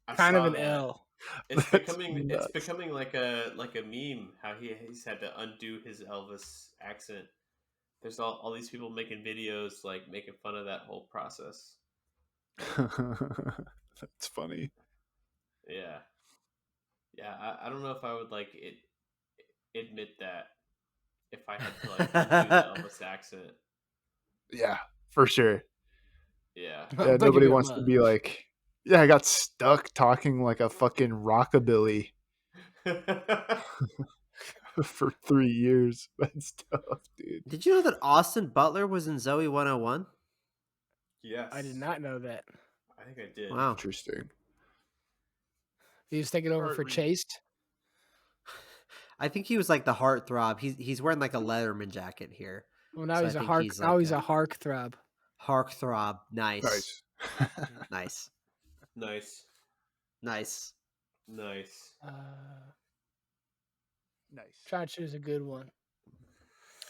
I kind of saw an that. L. It's That's becoming nuts. like a meme how he's had to undo his Elvis accent. There's all these people making videos like making fun of that whole process. That's funny. Yeah. Yeah, I don't know if I would like admit that if I had to like undo the Elvis accent. Yeah, for sure. Yeah. Yeah, Thank you nobody very wants to much. be like, yeah, I got stuck talking like a fucking rockabilly for 3 years. That's tough, dude. Did you know that Austin Butler was in Zoe 101? Yes. I did not know that. I think I did. Wow. Interesting. He was taking over Alright, for we- Chase. I think he was like the heartthrob. He's wearing like a Letterman jacket here. Well, now So he's I a think hark. he's Now like he's a a hark throb. heartthrob. Nice. Nice. Nice. Nice. Nice. Nice. Nice. Try to choose a good one.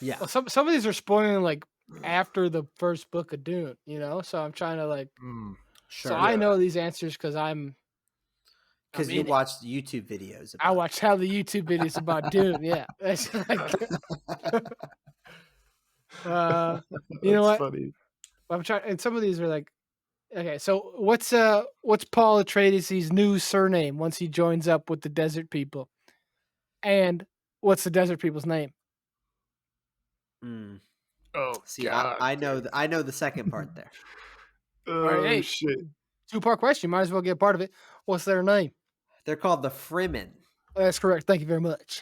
Yeah. Well, some of these are spoiling like after the first book of Dune, you know. So I'm trying to like. Mm. Sure. So I know these answers because Because I'm you in it. watched YouTube videos I about watched how the YouTube videos about Dune. Yeah, that's like, you know That's what? funny. I'm trying, and some of these are like, okay. So what's Paul Atreides' new surname once he joins up with the desert people? And what's the desert people's name? Mm. Oh, See, God. I know I know the second part there. All right, Oh, hey, shit. 2-part question. Might as well get part of it. What's their name? They're called the Fremen. That's correct. Thank you very much.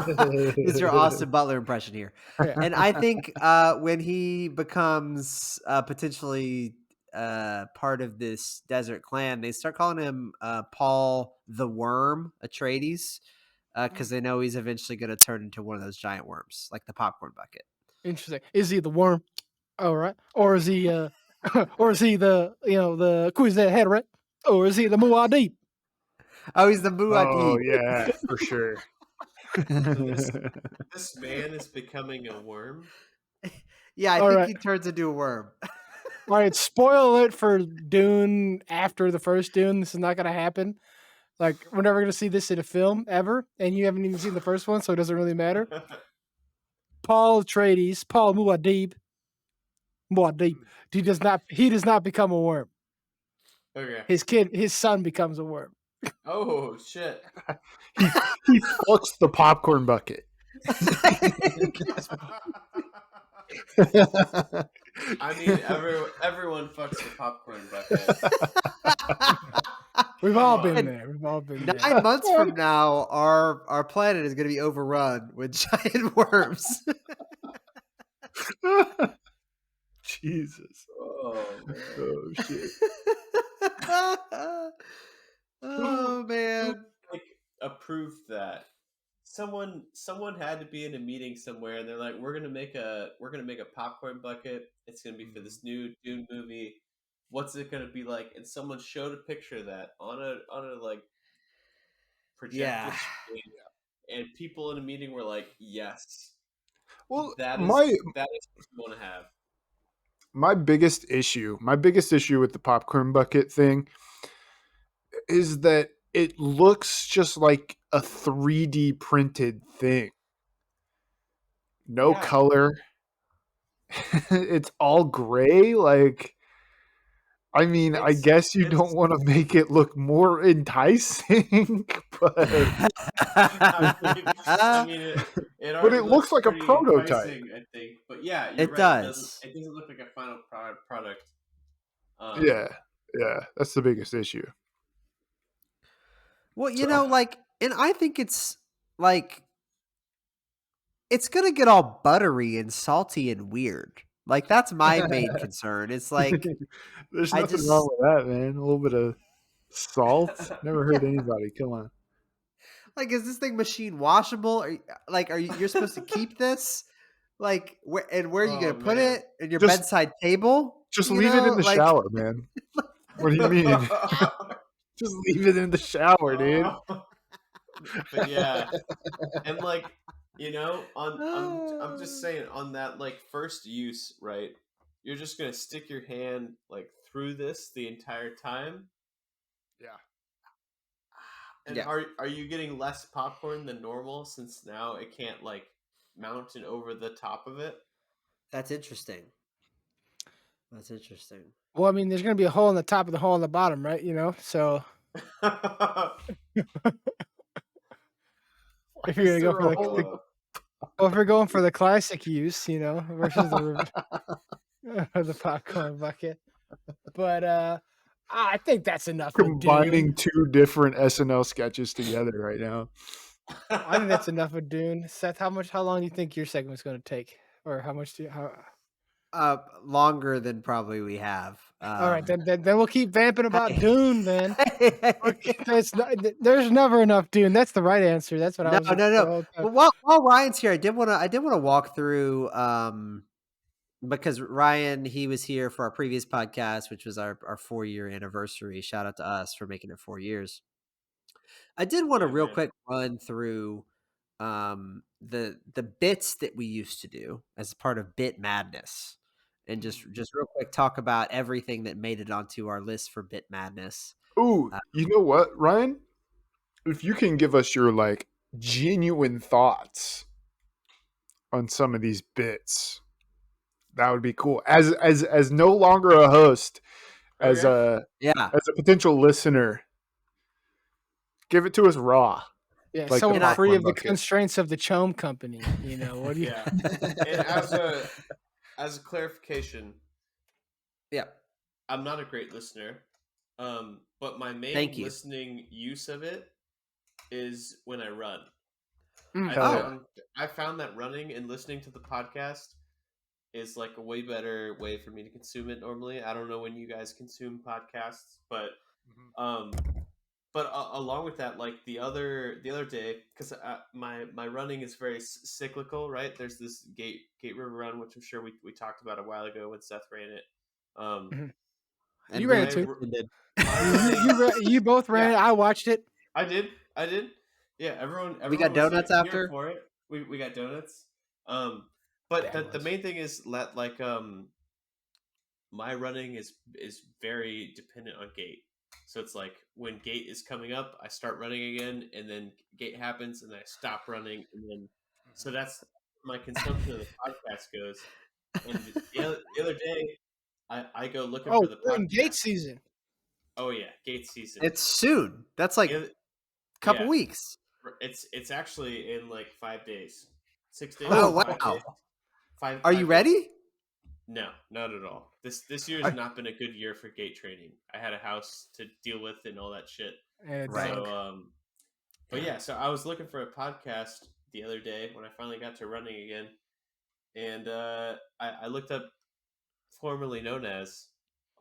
It's your Austin Butler impression here. Yeah. And I think when he becomes potentially part of this desert clan, they start calling him Paul the Worm Atreides because they know he's eventually going to turn into one of those giant worms, like the popcorn bucket. Interesting. Is he the worm? All right. Or is he or is he the the Kwisatz Haderach? Or is he the Muadeep? Oh, he's the Oh, Muadeep. yeah, for sure. So this man is becoming a worm. Yeah, I All think right. he turns into a worm. All right. Spoil it for Dune after the first Dune. This is not going to happen. Like we're never going to see this in a film ever, and you haven't even seen the first one, so it doesn't really matter. Paul Atreides, Paul Muadeep. He does not become a worm. Okay. His son becomes a worm. Oh shit. he fucks the popcorn bucket. I mean, everyone fucks the popcorn bucket. We've all Come been on. there. We've all been 9 there. months from now, our planet is going to be overrun with giant worms. Jesus. Oh man. Oh, shit. Oh man. Who, like approved that? Someone had to be in a meeting somewhere, and they're like, "We're gonna make a popcorn bucket. It's gonna be for this new Dune movie. What's it gonna be like?" And someone showed a picture of that on a like projector Yeah. screen, and people in a meeting were like, "Yes, Well, that is my what you want to have." my biggest issue with the popcorn bucket thing is that it looks just like a 3D printed thing. No Yeah. color. It's all gray. Like, I mean, I guess you don't want to make it look more enticing, but I mean, it but already it looks like a pretty prototype. enticing, I think. But yeah, you're It right. does. It doesn't look like a final product. Yeah, that's the biggest issue. Well, you So- know, like, and I think it's like it's gonna get all buttery and salty and weird. Like that's my main concern. It's like There's I nothing wrong just with that, man. A little bit of salt. Never hurt anybody. Come on. like, is this thing machine washable? Are you you're supposed to keep this? Like, where are you Oh gonna put man. it? In your Just bedside table? just You leave it in know, the like shower, man. What do you mean? Just leave it in the shower, dude. Oh, but yeah, and like on I'm just saying on that like first use, right? You're just gonna stick your hand like through this the entire time, Yeah. and yeah, are you getting less popcorn than normal since now it can't like mountain over the top of it? that's interesting. That's interesting. Well, I mean, there's gonna be a hole in the top of the hole in the bottom, right? So if you're Is gonna go there for a the, hole? well, if you're going for the classic use, versus the popcorn bucket. But I think that's enough of Dune. Combining two different SNL sketches together right now. I think that's enough of Dune. Seth, how long do you think your segment's going to take, or how much do you? Longer than probably we have. All right, then we'll keep vamping about Hey. Dune. Then there's never enough Dune. That's the right answer. That's what I No, was no, the no. whole time. But while Ryan's here, I did want to walk through because Ryan, he was here for our previous podcast, which was our 4-year anniversary. Shout out to us for making it 4 years. I did want to Yeah, real man. quick run through the bits that we used to do as part of Bit Madness. And just real quick talk about everything that made it onto our list for Bit Madness. Ooh, you know what, Ryan? If you can give us your like genuine thoughts on some of these bits, that would be cool. As no longer a host, as Okay. Yeah. a potential listener, give it to us raw, Yeah, like the someone And I free popcorn of the bucket. constraints of the Chome Company. What do you? Yeah. And as a clarification, yeah. I'm not a great listener, but my Thank main you. listening use of it is when I run. Mm. I Hell yeah. found I found that running and listening to the podcast is like a way better way for me to consume it normally. I don't know when you guys consume podcasts, but um along with that, like the other day, because my running is very cyclical, right? There's this Gate River run, which I'm sure we talked about a while ago when Seth ran it. Um, Mhm. And You ran it my Luke too. did. my You running, you both ran yeah, it. I watched it. I did, yeah. Everyone We got everyone was donuts here after? for it. We got donuts. But Dad the was. main thing is that like my running is very dependent on gate. So it's like when gate is coming up, I start running again, and then gate happens, and then I stop running, and then so that's my consumption of the podcast goes. And the other day, I go looking Oh, for the we're in gate podcast. season. Oh yeah, gate season. It's soon. That's like The a other- couple yeah, weeks. it's actually in like 5 days, 6 days, Oh, Oh, 5 days, wow. five Are you 5 days. ready? No, not at all. This year has I, not been a good year for gate training. I had a house to deal with and all that shit. and a Right. dog. So but yeah, so I was looking for a podcast the other day when I finally got to running again, and I looked up formerly known as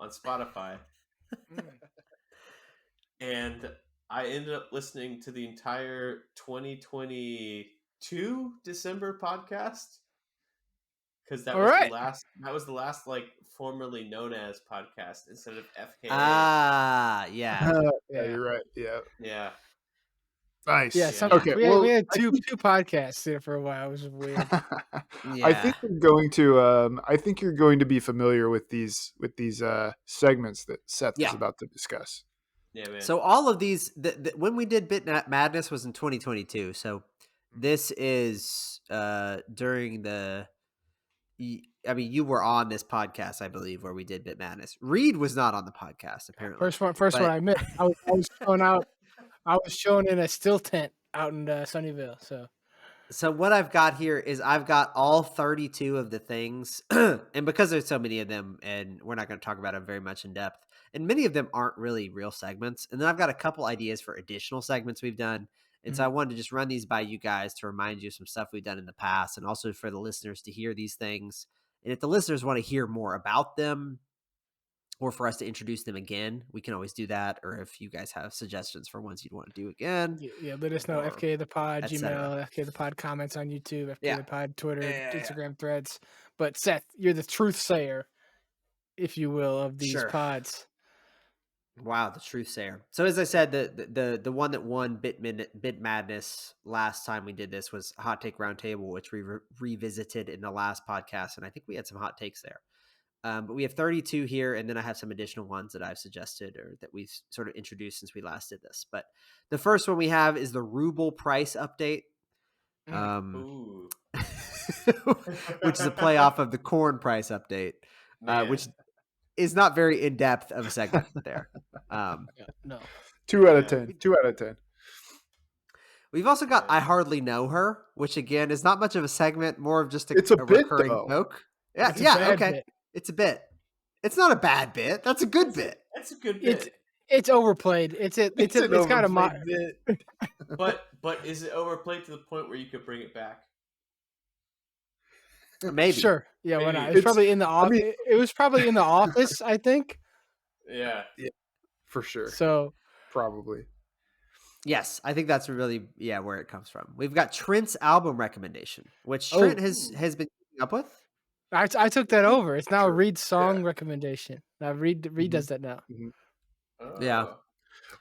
on Spotify, Mm. and I ended up listening to the entire 2022 December podcast because All right. that was the last like formerly known as podcast instead of FKA. Yeah. Yeah, Yeah. you're right. Yeah. Yeah, Yeah. Nice. yeah. Sometimes Okay. we Well, had two podcasts there for a while. It was weird. I think Yeah. you're going to. I think you're going to be familiar with these segments that Seth is Yeah. about to discuss. Yeah, man. So all of these, when we did Bit Madness was in 2022. So this is during the. I mean, you were on this podcast, I believe, where we did Bit Madness. Reed was not on the podcast, apparently. First one But I missed. I was shown out. I was shown in a still tent out in Sunnyvale. so what I've got here is I've got all 32 of the things, and because there's so many of them, and we're not going to talk about them very much in depth, and many of them aren't really real segments. And then I've got a couple ideas for additional segments we've done. And so I wanted to just run these by you guys to remind you of some stuff we've done in the past, and also for the listeners to hear these things And if the listeners want to hear more about them or for us to introduce them again, we can always do that. Or if you guys have suggestions for ones you'd want to do again. Yeah, let us know. or FK the Pod, et cetera. Gmail, FK the Pod comments on YouTube, FK Yeah. the Pod, Twitter, Yeah. Instagram threads. But Seth, you're the truth sayer, if you will, of these Sure. pods. Wow, the truth sayer. So as I said, the one that won Bit Madness last time we did this was Hot Take Roundtable, which we revisited in the last podcast, and I think we had some hot takes there. But we have 32 here, and then I have some additional ones that I've suggested or that we've sort of introduced since we last did this. But the first one we have is the ruble price update, Ooh. which is a play off of the corn price update, which is not very in depth of a segment there. No. 2 out of 10. 2 out of 10. We've also got I Hardly Know Her, which again is not much of a segment, more of just It's a bit, recurring though. joke. Yeah, It's a bad okay. bit. It's a bit. It's not a bad bit. That's a good bit. That's a good bit. It's overplayed. It's kind of bit. But is it overplayed to the point where you could bring it back? Maybe. Sure. Yeah, why not? Maybe. It was probably in the office. It was probably in the office, I think. Yeah. For sure. So Probably. Yes, I think that's really where it comes from. We've got Trent's album recommendation, which Trent has been keeping up with. I took that over. It's now Sure. Reed's song recommendation. Now Reed does that now. Oh. Yeah.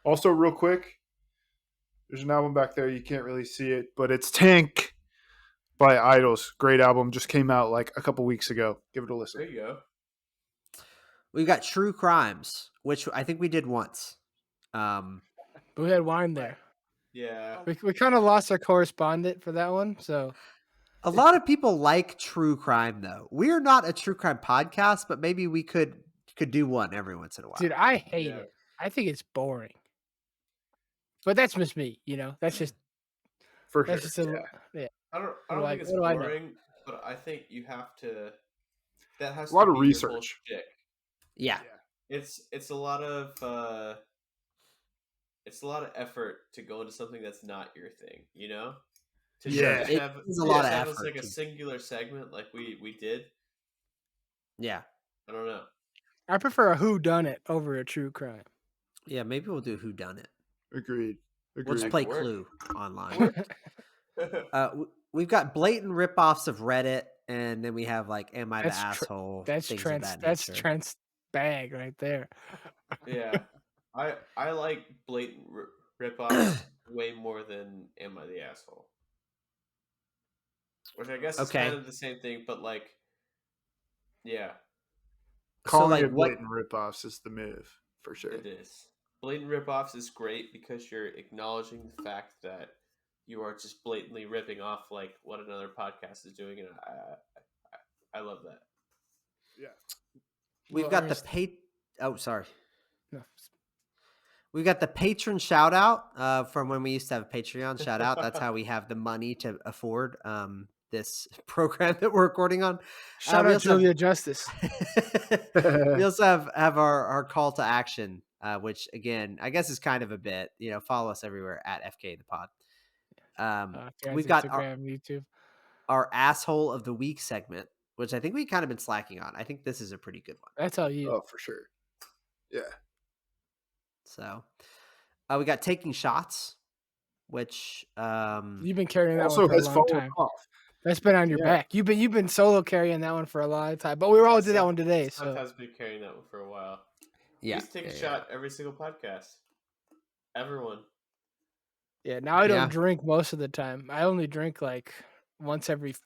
Also, real quick, there's an album back there. You can't really see it, but it's Tank by Idols. Great album. Just came out like a couple weeks ago. Give it a listen. There you go. We've got True Crimes, which I think we did once. We had wine there. Yeah. We kind of lost our correspondent for that one. So A lot of people like true crime, though. We're not a true crime podcast, but maybe we could do one every once in a while. dude, I hate it. I think it's boring. But that's just me, you know. That's just For that's sure. just a yeah. I don't do think it's what do I know? boring, but I think you have to. That has A lot to of be your whole research. shtick. Yeah. It's a lot of effort to go into something that's not your thing, you know? To Yeah. just It have, is a lot of have effort like a to- singular segment like we did. Yeah. I don't know. I prefer a who done it over a true crime. Yeah, maybe we'll do Who Done It. Agreed. We'll Agreed. just play Work. Clue online. We've got blatant ripoffs of Reddit, and then we have like Am I the That's Asshole? That's things of Trent's that that's nature. Trent's bag right there. Yeah. I like blatant rip-offs way more than Am I the Asshole? Which I guess is Okay. kind of the same thing, but like, yeah, Calling like, it what- blatant ripoffs is the move, for sure. it is. Blatant rip-offs is great because you're acknowledging the fact that you are just blatantly ripping off like what another podcast is doing, and I love that. Yeah. We've Well, got the Ernest- Oh, sorry. No. We've got the patron shout out from when we used to have a Patreon shout out. That's how we have the money to afford this program that we're recording on. Shout we out also have- Julia Justice. We also have our call to action, which again, I guess is kind of a bit, follow us everywhere at FK the Pod. Threads, We've got Instagram, YouTube. our asshole of the week segment, which I think we kind of been slacking on. I think this is a pretty good one. That's all you. Oh, for sure. Yeah. So we got taking shots, which You've been carrying that Also one for a has long fallen time. off. That's been on your back. You've been solo carrying that one for a long time. But we were all did that one today. Seth So has been carrying that one for a while. yeah, He's taking a shot every single podcast. Everyone. yeah, now I don't Yeah. drink most of the time. I only drink like once every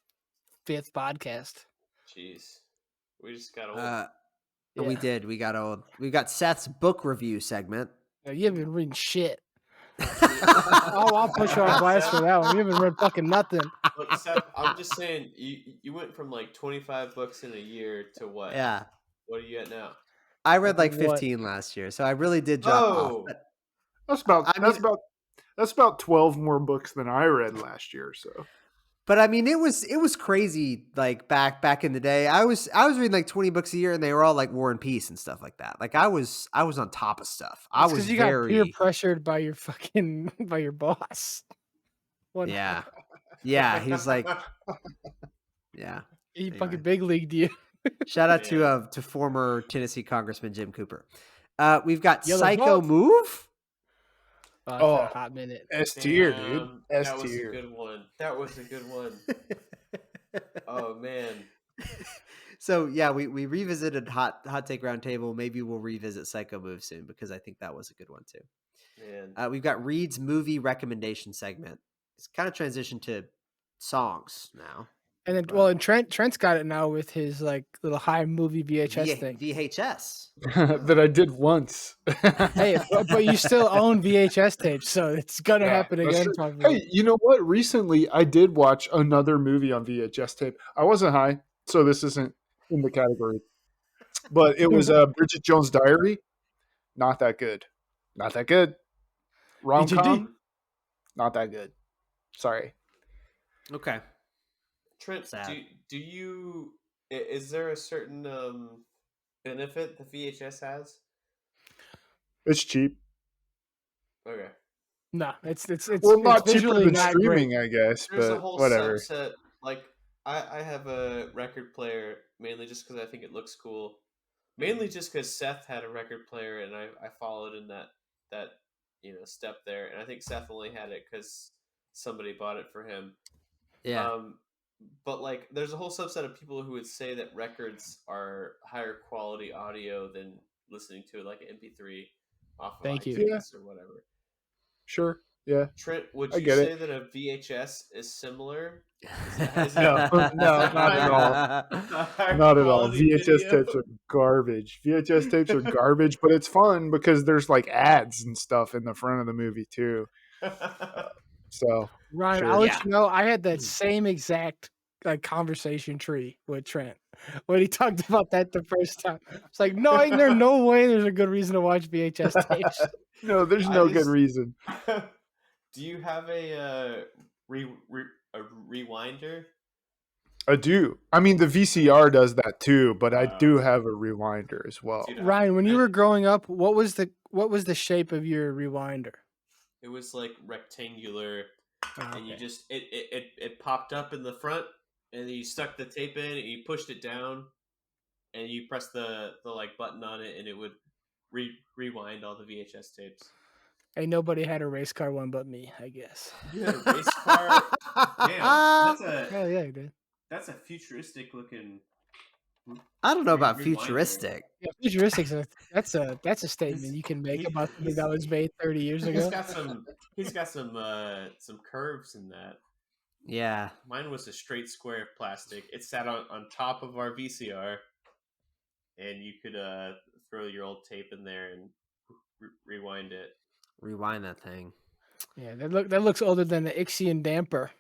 fifth podcast. Jeez. We just got old. We Yeah. did. We got old. We got Seth's book review segment. Yeah, you haven't been reading shit. I'll push you on blast for that one. You haven't read fucking nothing. Look, Seth, I'm just saying, you went from like 25 books in a year to what? Yeah, What are you at now? I read like What? 15 last year, so I really did drop off. Oh. But That's about 12 more books than I read last year. So I mean, it was crazy. Like back in the day, I was reading like 20 books a year, and they were all like War and Peace and stuff like that. Like I was on top of stuff. I was Because you very got peer pressured by your fucking by your boss. What- yeah. He's like, yeah. He Anyway. fucking big leagued you. Shout out Man. to former Tennessee Congressman Jim Cooper. We've got Yellow Psycho Bolt. Move. Oh, it's been a hot minute. S tier, dude. Damn, S that was a tier. good one. That was a good one. Oh man. So yeah, we revisited hot take roundtable. Maybe we'll revisit Psycho Move soon because I think that was a good one too. Man. We've got Reed's movie recommendation segment. It's kind of transitioned to songs now. And then, But- well, and Trent's got it now with his like little high movie VHS thing. VHS. That I did once. Hey, but you still own VHS tapes, so it's gonna Yeah, happen That's again. true. Probably. Hey, you know what? Recently, I did watch another movie on VHS tape. I wasn't high, so this isn't in the category. But it was Bridget Jones' Diary. Not that good. Not that good. Rom com. Not that good. Sorry. Okay. Trent, Sad. do you is there a certain benefit the VHS has? It's cheap. Okay. No, it's Well, not it's cheaper visually than not great. streaming, I guess, There's a but whole whatever. subset. Like I have a record player mainly just because I think it looks cool. Mainly just because Seth had a record player and I followed in that step there, and I think Seth only had it because somebody bought it for him. Yeah. But like, there's a whole subset of people who would say that records are higher quality audio than listening to like an MP3 off of Thank you. iTunes or whatever. Sure. Yeah. Trent, would I you get say it. that a VHS is similar? No, not at all. Not at all. VHS tapes are garbage. VHS tapes are garbage, but it's fun because the's like ads and stuff in the front of the movie too. So Ryan, sure. I'll let Yeah. you know. I had that same exact like conversation tree with Trent when he talked about that the first time. It's like, no, ain't there no way there's a good reason to watch VHS tapes. No, there's no good reason. Do you have a rewinder? I do. I mean, the VCR does that too, but I do have a rewinder as well. Dude, Ryan, when you were growing up, what was the shape of your rewinder? It was like rectangular, Oh, and you okay. just it popped up in the front, and you stuck the tape in, and you pushed it down, and you pressed the like button on it, and it would rewind all the VHS tapes. Ain't nobody had a race car one but me, I guess. You had a race car. Damn, Hell yeah, dude. that's a futuristic looking. I don't know about Rewinder. futuristic. Yeah, futuristic. That's a statement you can make about something that was made 30 years ago. He's got some curves in that. Yeah. Mine was a straight square of plastic. It sat on top of our VCR, and you could throw your old tape in there and rewind it. Rewind that thing. Yeah, that looks older than the Ixion damper.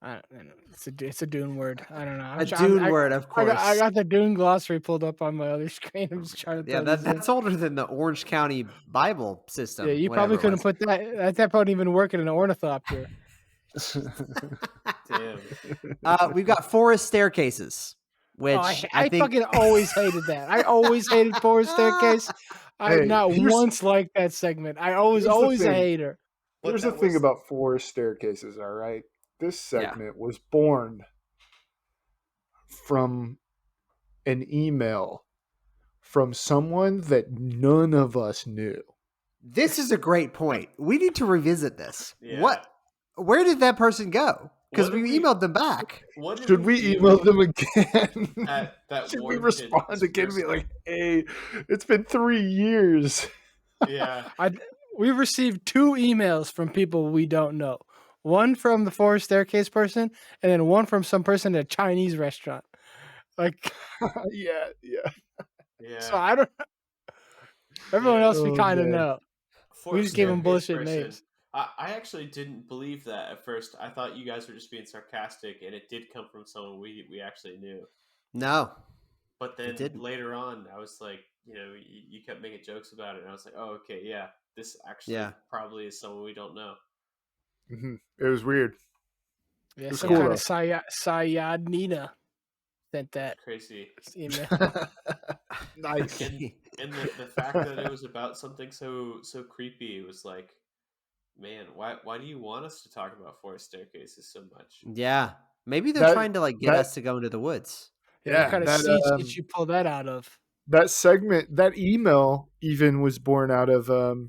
I don't know. It's a Dune word. I don't know. A Dune word, of course. I got the Dune glossary pulled up on my other screen. I'm just trying to. Yeah, throw these in. that's older than the Orange County Bible system. Yeah, you probably couldn't put that. That probably even work in an ornithopter. Damn. We've got forest staircases, which I think fucking always hated that. I always hated forest staircase. I Hey, not here's- once liked that segment. I here's the always a thing. hater. But Here's the that thing was- about forest staircases, all right? This Yeah. segment was born from an email from someone that none of us knew. this is a great point. We need to revisit this. Yeah. Where did that person go? Because What did we we- emailed them back. What did Should we do email them again? that Should we warranted respond again and be person? like, hey, it's been 3 years. Yeah. We received 2 emails from people we don't know. One from the forest staircase person, and then one from some person at a Chinese restaurant. Like, yeah. Yeah. so I don't. Everyone Yeah. else we Oh, kind of man. know. Forest just gave 'em staircase bullshit names. I actually didn't believe that at first. I thought you guys were just being sarcastic, and it did come from someone we actually knew. No. But then didn't. later on, I was like, you kept making jokes about it, and I was like, oh, okay, yeah, this actually Yeah. probably is someone we don't know. Mhm. It was weird. Yeah, was some cool, kind though. of Sayad Nina sent that Crazy. email. Nice. And the fact that it was about something so creepy, it was like, man, why do you want us to talk about forest staircases so much? Yeah. Maybe they're That trying to like get that us to go into the woods. What kind of that seats did you pull that out of? that segment, that email even was born out of the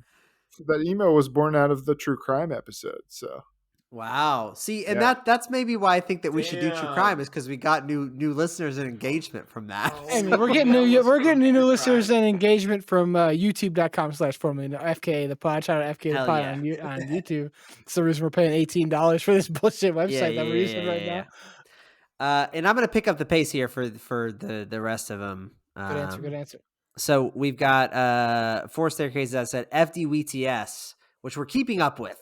true crime episode. So Wow. See, and Yeah. that's maybe why I think that we should do true crime Damn. is because we got new listeners and engagement from that. Oh, I mean, we're getting that was we're getting from new True listeners Crime. and engagement from youtube.com/formerly FKA the pod. Shout out FKA the Hell pod yeah. on YouTube. It's the reason we're paying $18 for this bullshit website that we're using right yeah. now. And I'm gonna pick up the pace here for the rest of them. Good answer. Good answer. So we've got 4 staircases. I said FDWTS, which we're keeping up with.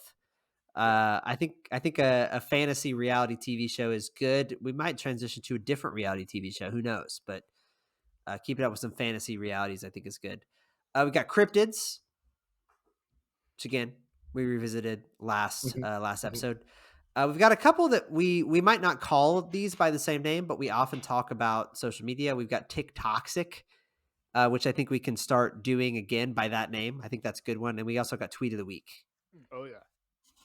I think a fantasy reality TV show is good. We might transition to a different reality TV show. Who knows? But keeping up with some fantasy realities, I think, is good. We got cryptids, which again we revisited last episode. We've got a couple that we might not call these by the same name, but we often talk about social media. We've got TikToxic, which I think we can start doing again by that name. I think that's a good one. And we also got Tweet of the Week. Oh yeah.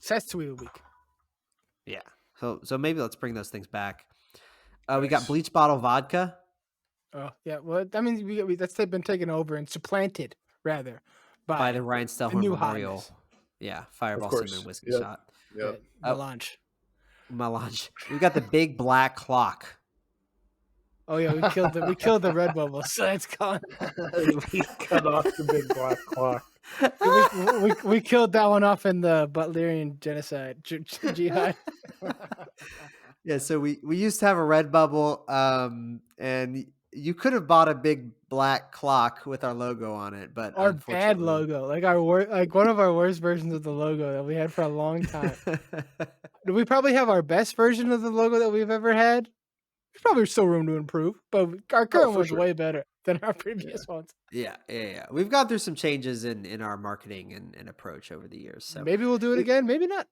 That's Tweet of the Week. Yeah. So maybe let's bring those things back. We got Bleach Bottle Vodka. Oh yeah. Well, I mean, that's been taken over and supplanted rather By the Ryan the Stellhorn new Memorial. hotness. Yeah. Fireball course. Semen Whiskey Yep. Shot. Yep. Melange. Melange. We got the Big Black Clock. Oh yeah, we killed the red bubble, so it's gone. We cut off the big black clock. we killed that one off in the Butlerian genocide jihad. Yeah, so we used to have a red bubble, and you could have bought a big black clock with our logo on it, but Our bad unfortunately- logo, like one of our worst versions of the logo that we had for a long time. Do we probably have our best version of the logo that we've ever had? There's probably still room to improve, but our current for one's sure. way better than our previous ones. yeah. We've gone through some changes in our marketing and approach over the years. So Maybe we'll do it again, maybe not.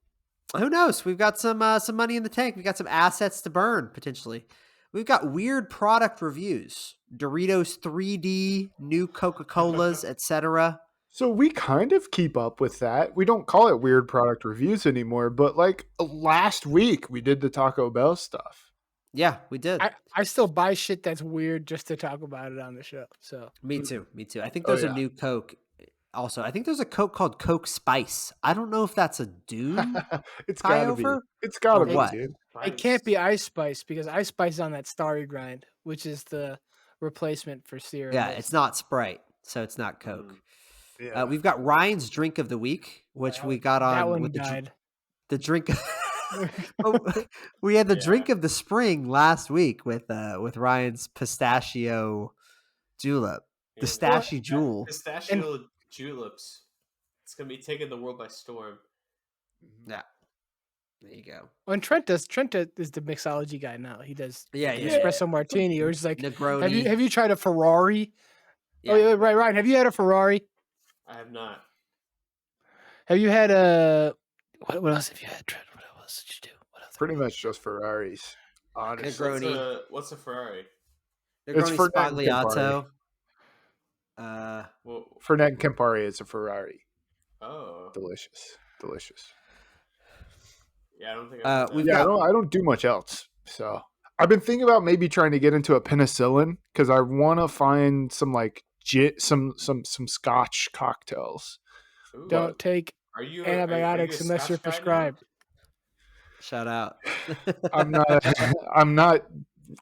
who knows? We've got some money in the tank. We've got some assets to burn potentially. We've got weird product reviews, Doritos 3D, new Coca-Colas, etc. So we kind of keep up with that. We don't call it weird product reviews anymore, but like last week we did the Taco Bell stuff. Yeah, we did. I still buy shit that's weird just to talk about it on the show. So Me too. I think Oh, there's a yeah. new Coke. Also, I think there's a Coke called Coke Spice. I don't know if that's a Dune. It's gotta be. Tie-over? It's gotta Or be, what? dude. it can't be Ice Spice because Ice Spice is on that Starry Grind, which is the replacement for Sierra. Yeah, Mist. it's not Sprite, so it's not Coke. Yeah. We've got Ryan's Drink of the Week, which we got that on one with died. the drink. We had the drink of the spring last week with Ryan's pistachio julep, the stashy jewel. Pistachio juleps. It's gonna be taking the world by storm. Yeah, there you go. When Trent is the mixology guy now. He does Yeah, the yeah. espresso martini, or he's like, Negroni. have you tried a Ferrari? Yeah. Oh, yeah, right, Ryan. Have you had a Ferrari? I have not. Have you had a what else have you had, Trent? What else did you do? What else? Pretty much just Ferraris. Honestly. Negroni. What's a Ferrari? It's Negroni for Spagliato. Well, Fernet and Campari is a Ferrari. oh, Delicious. yeah. I don't think I've we've Yeah, got- I don't do much else. So I've been thinking about maybe trying to get into a penicillin because I want to find some like some Scotch cocktails. Ooh. Don't take Are you antibiotics unless you're Scotch guy now? prescribed. Shout out. I'm not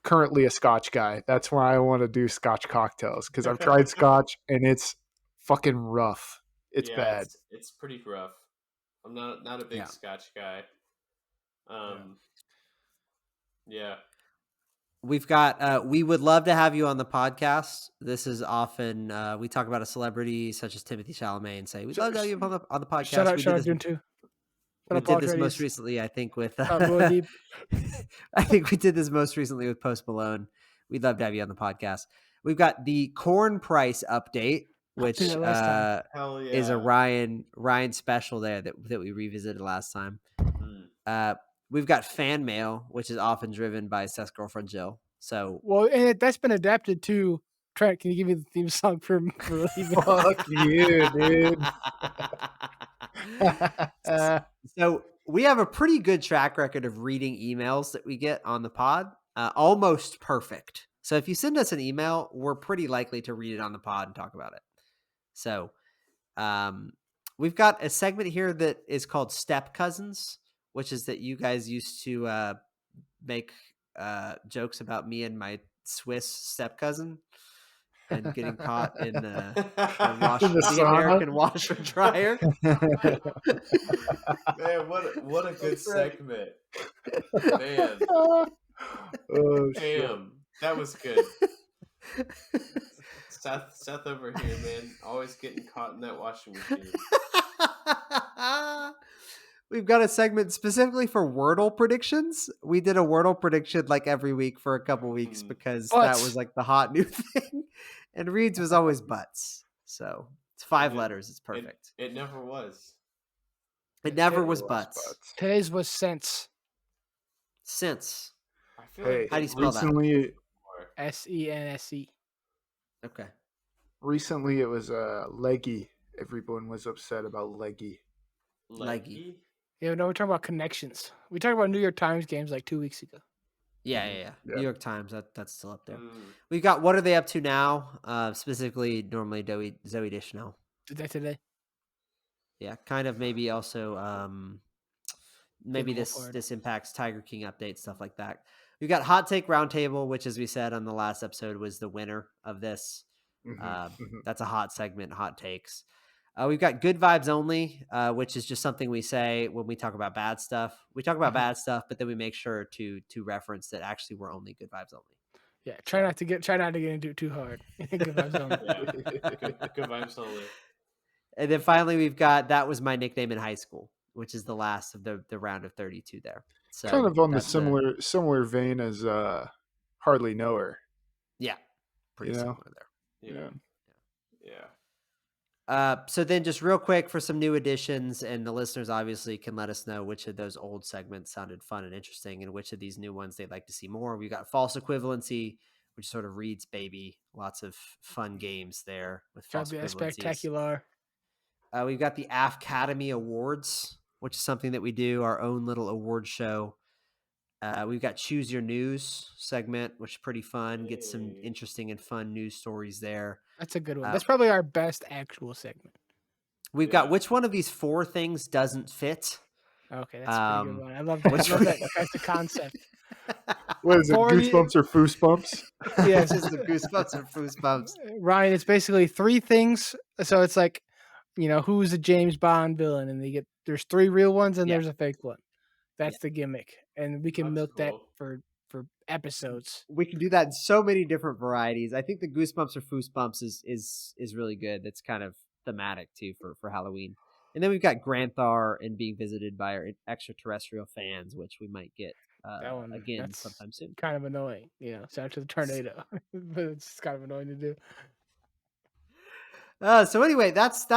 currently a Scotch guy. That's why I want to do Scotch cocktails because I've tried Scotch and it's fucking rough. It's Yeah, bad. It's pretty rough. I'm not a big Yeah. Scotch guy. Yeah. We've got we would love to have you on the podcast. This is often we talk about a celebrity such as Timothy Chalamet and say we'd love to have you on the podcast. Shout out, We shout did out, Dune this, 2. we Shout out, did Paul this most Atreides. recently, I think, with Muadeep. I think we did this most recently with Post Malone. We'd love to have you on the podcast. We've got the corn price update, which did it last time. Hell yeah. is a Ryan special there that we revisited last time. Mm. We've got fan mail, which is often driven by Seth's girlfriend Jill. So Well, and that's been adapted to Trent. Can you give me the theme song for leaving? Fuck you, dude. So we have a pretty good track record of reading emails that we get on the pod. Almost perfect. So if you send us an email, we're pretty likely to read it on the pod and talk about it. So we've got a segment here that is called Step Cousins, which is that you guys used to make jokes about me and my Swiss step cousin and getting caught in the In the sauna? American washer dryer. Man, what a good That's right. segment. Man, Oh shit. damn, that was good. Seth over here, man, always getting caught in that washing machine. We've got a segment specifically for Wordle predictions. We did a Wordle prediction like every week for a couple weeks because that Butts. was like the hot new thing. And Reed's was always butts. So it's 5 And letters. It's perfect. It never was. It never was butts. Today's was sense. Since. I feel Hey, like How do you spell that? recently, SENSE. Okay. recently it was leggy. Everyone was upset about leggy. Leggy? Yeah, no, we're talking about connections. We talked about New York Times games like 2 weeks ago. Yeah. Yeah. New York Times. That's still up there. Mm. We've got What Are They Up To Now? Specifically, normally Zoe Deschanel. Did that today? Yeah, kind of maybe also maybe Game forward. this impacts Tiger King update, stuff like that. We've got Hot Take Roundtable, which, as we said on the last episode, was the winner of this. That's a hot segment, hot takes. We've got Good Vibes Only, which is just something we say when we talk about bad stuff. We talk about bad stuff, but then we make sure to reference that actually we're only Good Vibes Only. Yeah, try not to get into it too hard. Good vibes only. Yeah. Good vibes only. And then finally, we've got That Was My Nickname in High School, which is the last of the round of 32 there. So Kind of on the that's similar vein as Hardly Know Her. yeah, pretty You know? similar there. Yeah. Yeah. So then just real quick for some new additions, and the listeners obviously can let us know which of those old segments sounded fun and interesting and which of these new ones they'd like to see more. We've got False Equivalency, which sort of reads baby. Lots of fun games there with false equivalencies. Spectacular. We've got the Academy Awards, which is something that we do, our own little award show. We've got Choose Your News segment, which is pretty fun. Get some interesting and fun news stories there. That's a good one. That's probably our best actual segment. We've got Which One of These 4 things doesn't fit? Okay, that's a pretty good one. I love that. I love that. That's the concept. What is it? Goosebumps or Foosebumps? Yes, It's the Goosebumps or Foosebumps. Ryan, it's basically 3 things. So it's like, who's a James Bond villain, and there's 3 real ones and there's a fake one. That's the gimmick, and we can milk that for episodes. We can do that in so many different varieties. I think the Goosebumps or Foosebumps is really good. That's kind of thematic too for Halloween. And then we've got Granthar and being visited by our extraterrestrial fans, which we might get That one again sometime soon. Kind of annoying, shout out to the tornado, but it's kind of annoying to do. So anyway, that's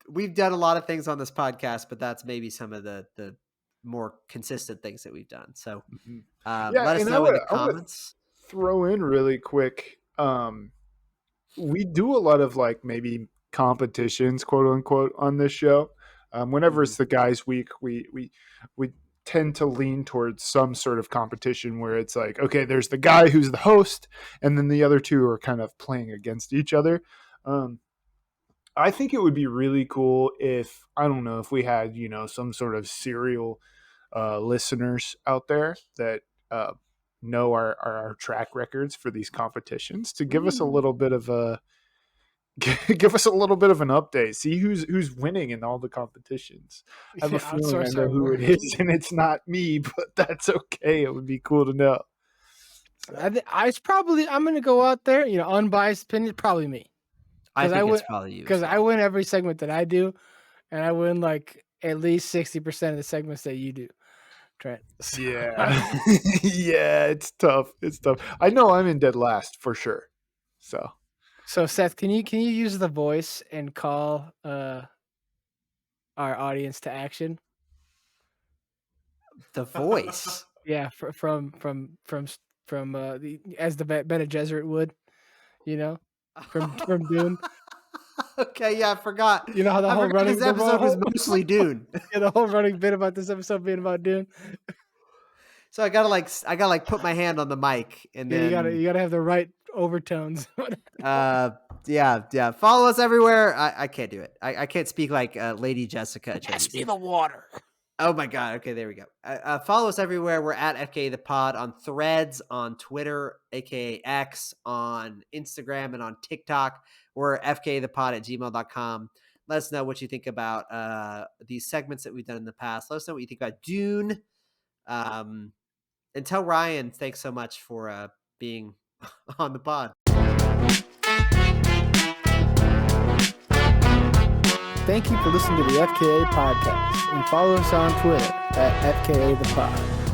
we've done a lot of things on this podcast, but that's maybe some of the more consistent things that we've done. So let us know in the comments. Throw in really quick. We do a lot of like maybe competitions, quote unquote, on this show. Whenever it's the guys' week, we tend to lean towards some sort of competition where it's like, okay, there's the guy who's the host, and then the other 2 are kind of playing against each other. I think it would be really cool if we had, some sort of serial listeners out there that know our track records for these competitions to give us a little bit of an update. See who's winning in all the competitions. I have a feeling I know who it is, and it's not me, but that's okay. It would be cool to know. So. I'm going to go out there, unbiased opinion, probably me. I think it's probably you. Because I win every segment that I do, and I win like at least 60% of the segments that you do, Trent. Yeah. Yeah, it's tough. I know I'm in dead last for sure. So Seth, can you use the voice and call our audience to action? The voice. Yeah, from as the Bene Gesserit would, from Dune. Okay, yeah, I forgot. You know how the I whole forgot running this episode was mostly Dune. yeah, the whole running bit about this episode being about Dune. So I gotta put my hand on the mic and Yeah, then you gotta have the right overtones. yeah. Follow us everywhere. I can't do it. I can't speak like Lady Jessica. Pass me the water. Oh my god. Okay, there we go. Follow us everywhere. We're at FKA the Pod on Threads, on Twitter, aka X, on Instagram, and on TikTok. We're fkthepod@gmail.com. Let us know what you think about these segments that we've done in the past. Let us know what you think about Dune. And tell Ryan, thanks so much for being on the pod. Thank you for listening to the FKA podcast and follow us on Twitter at FKA the Pod.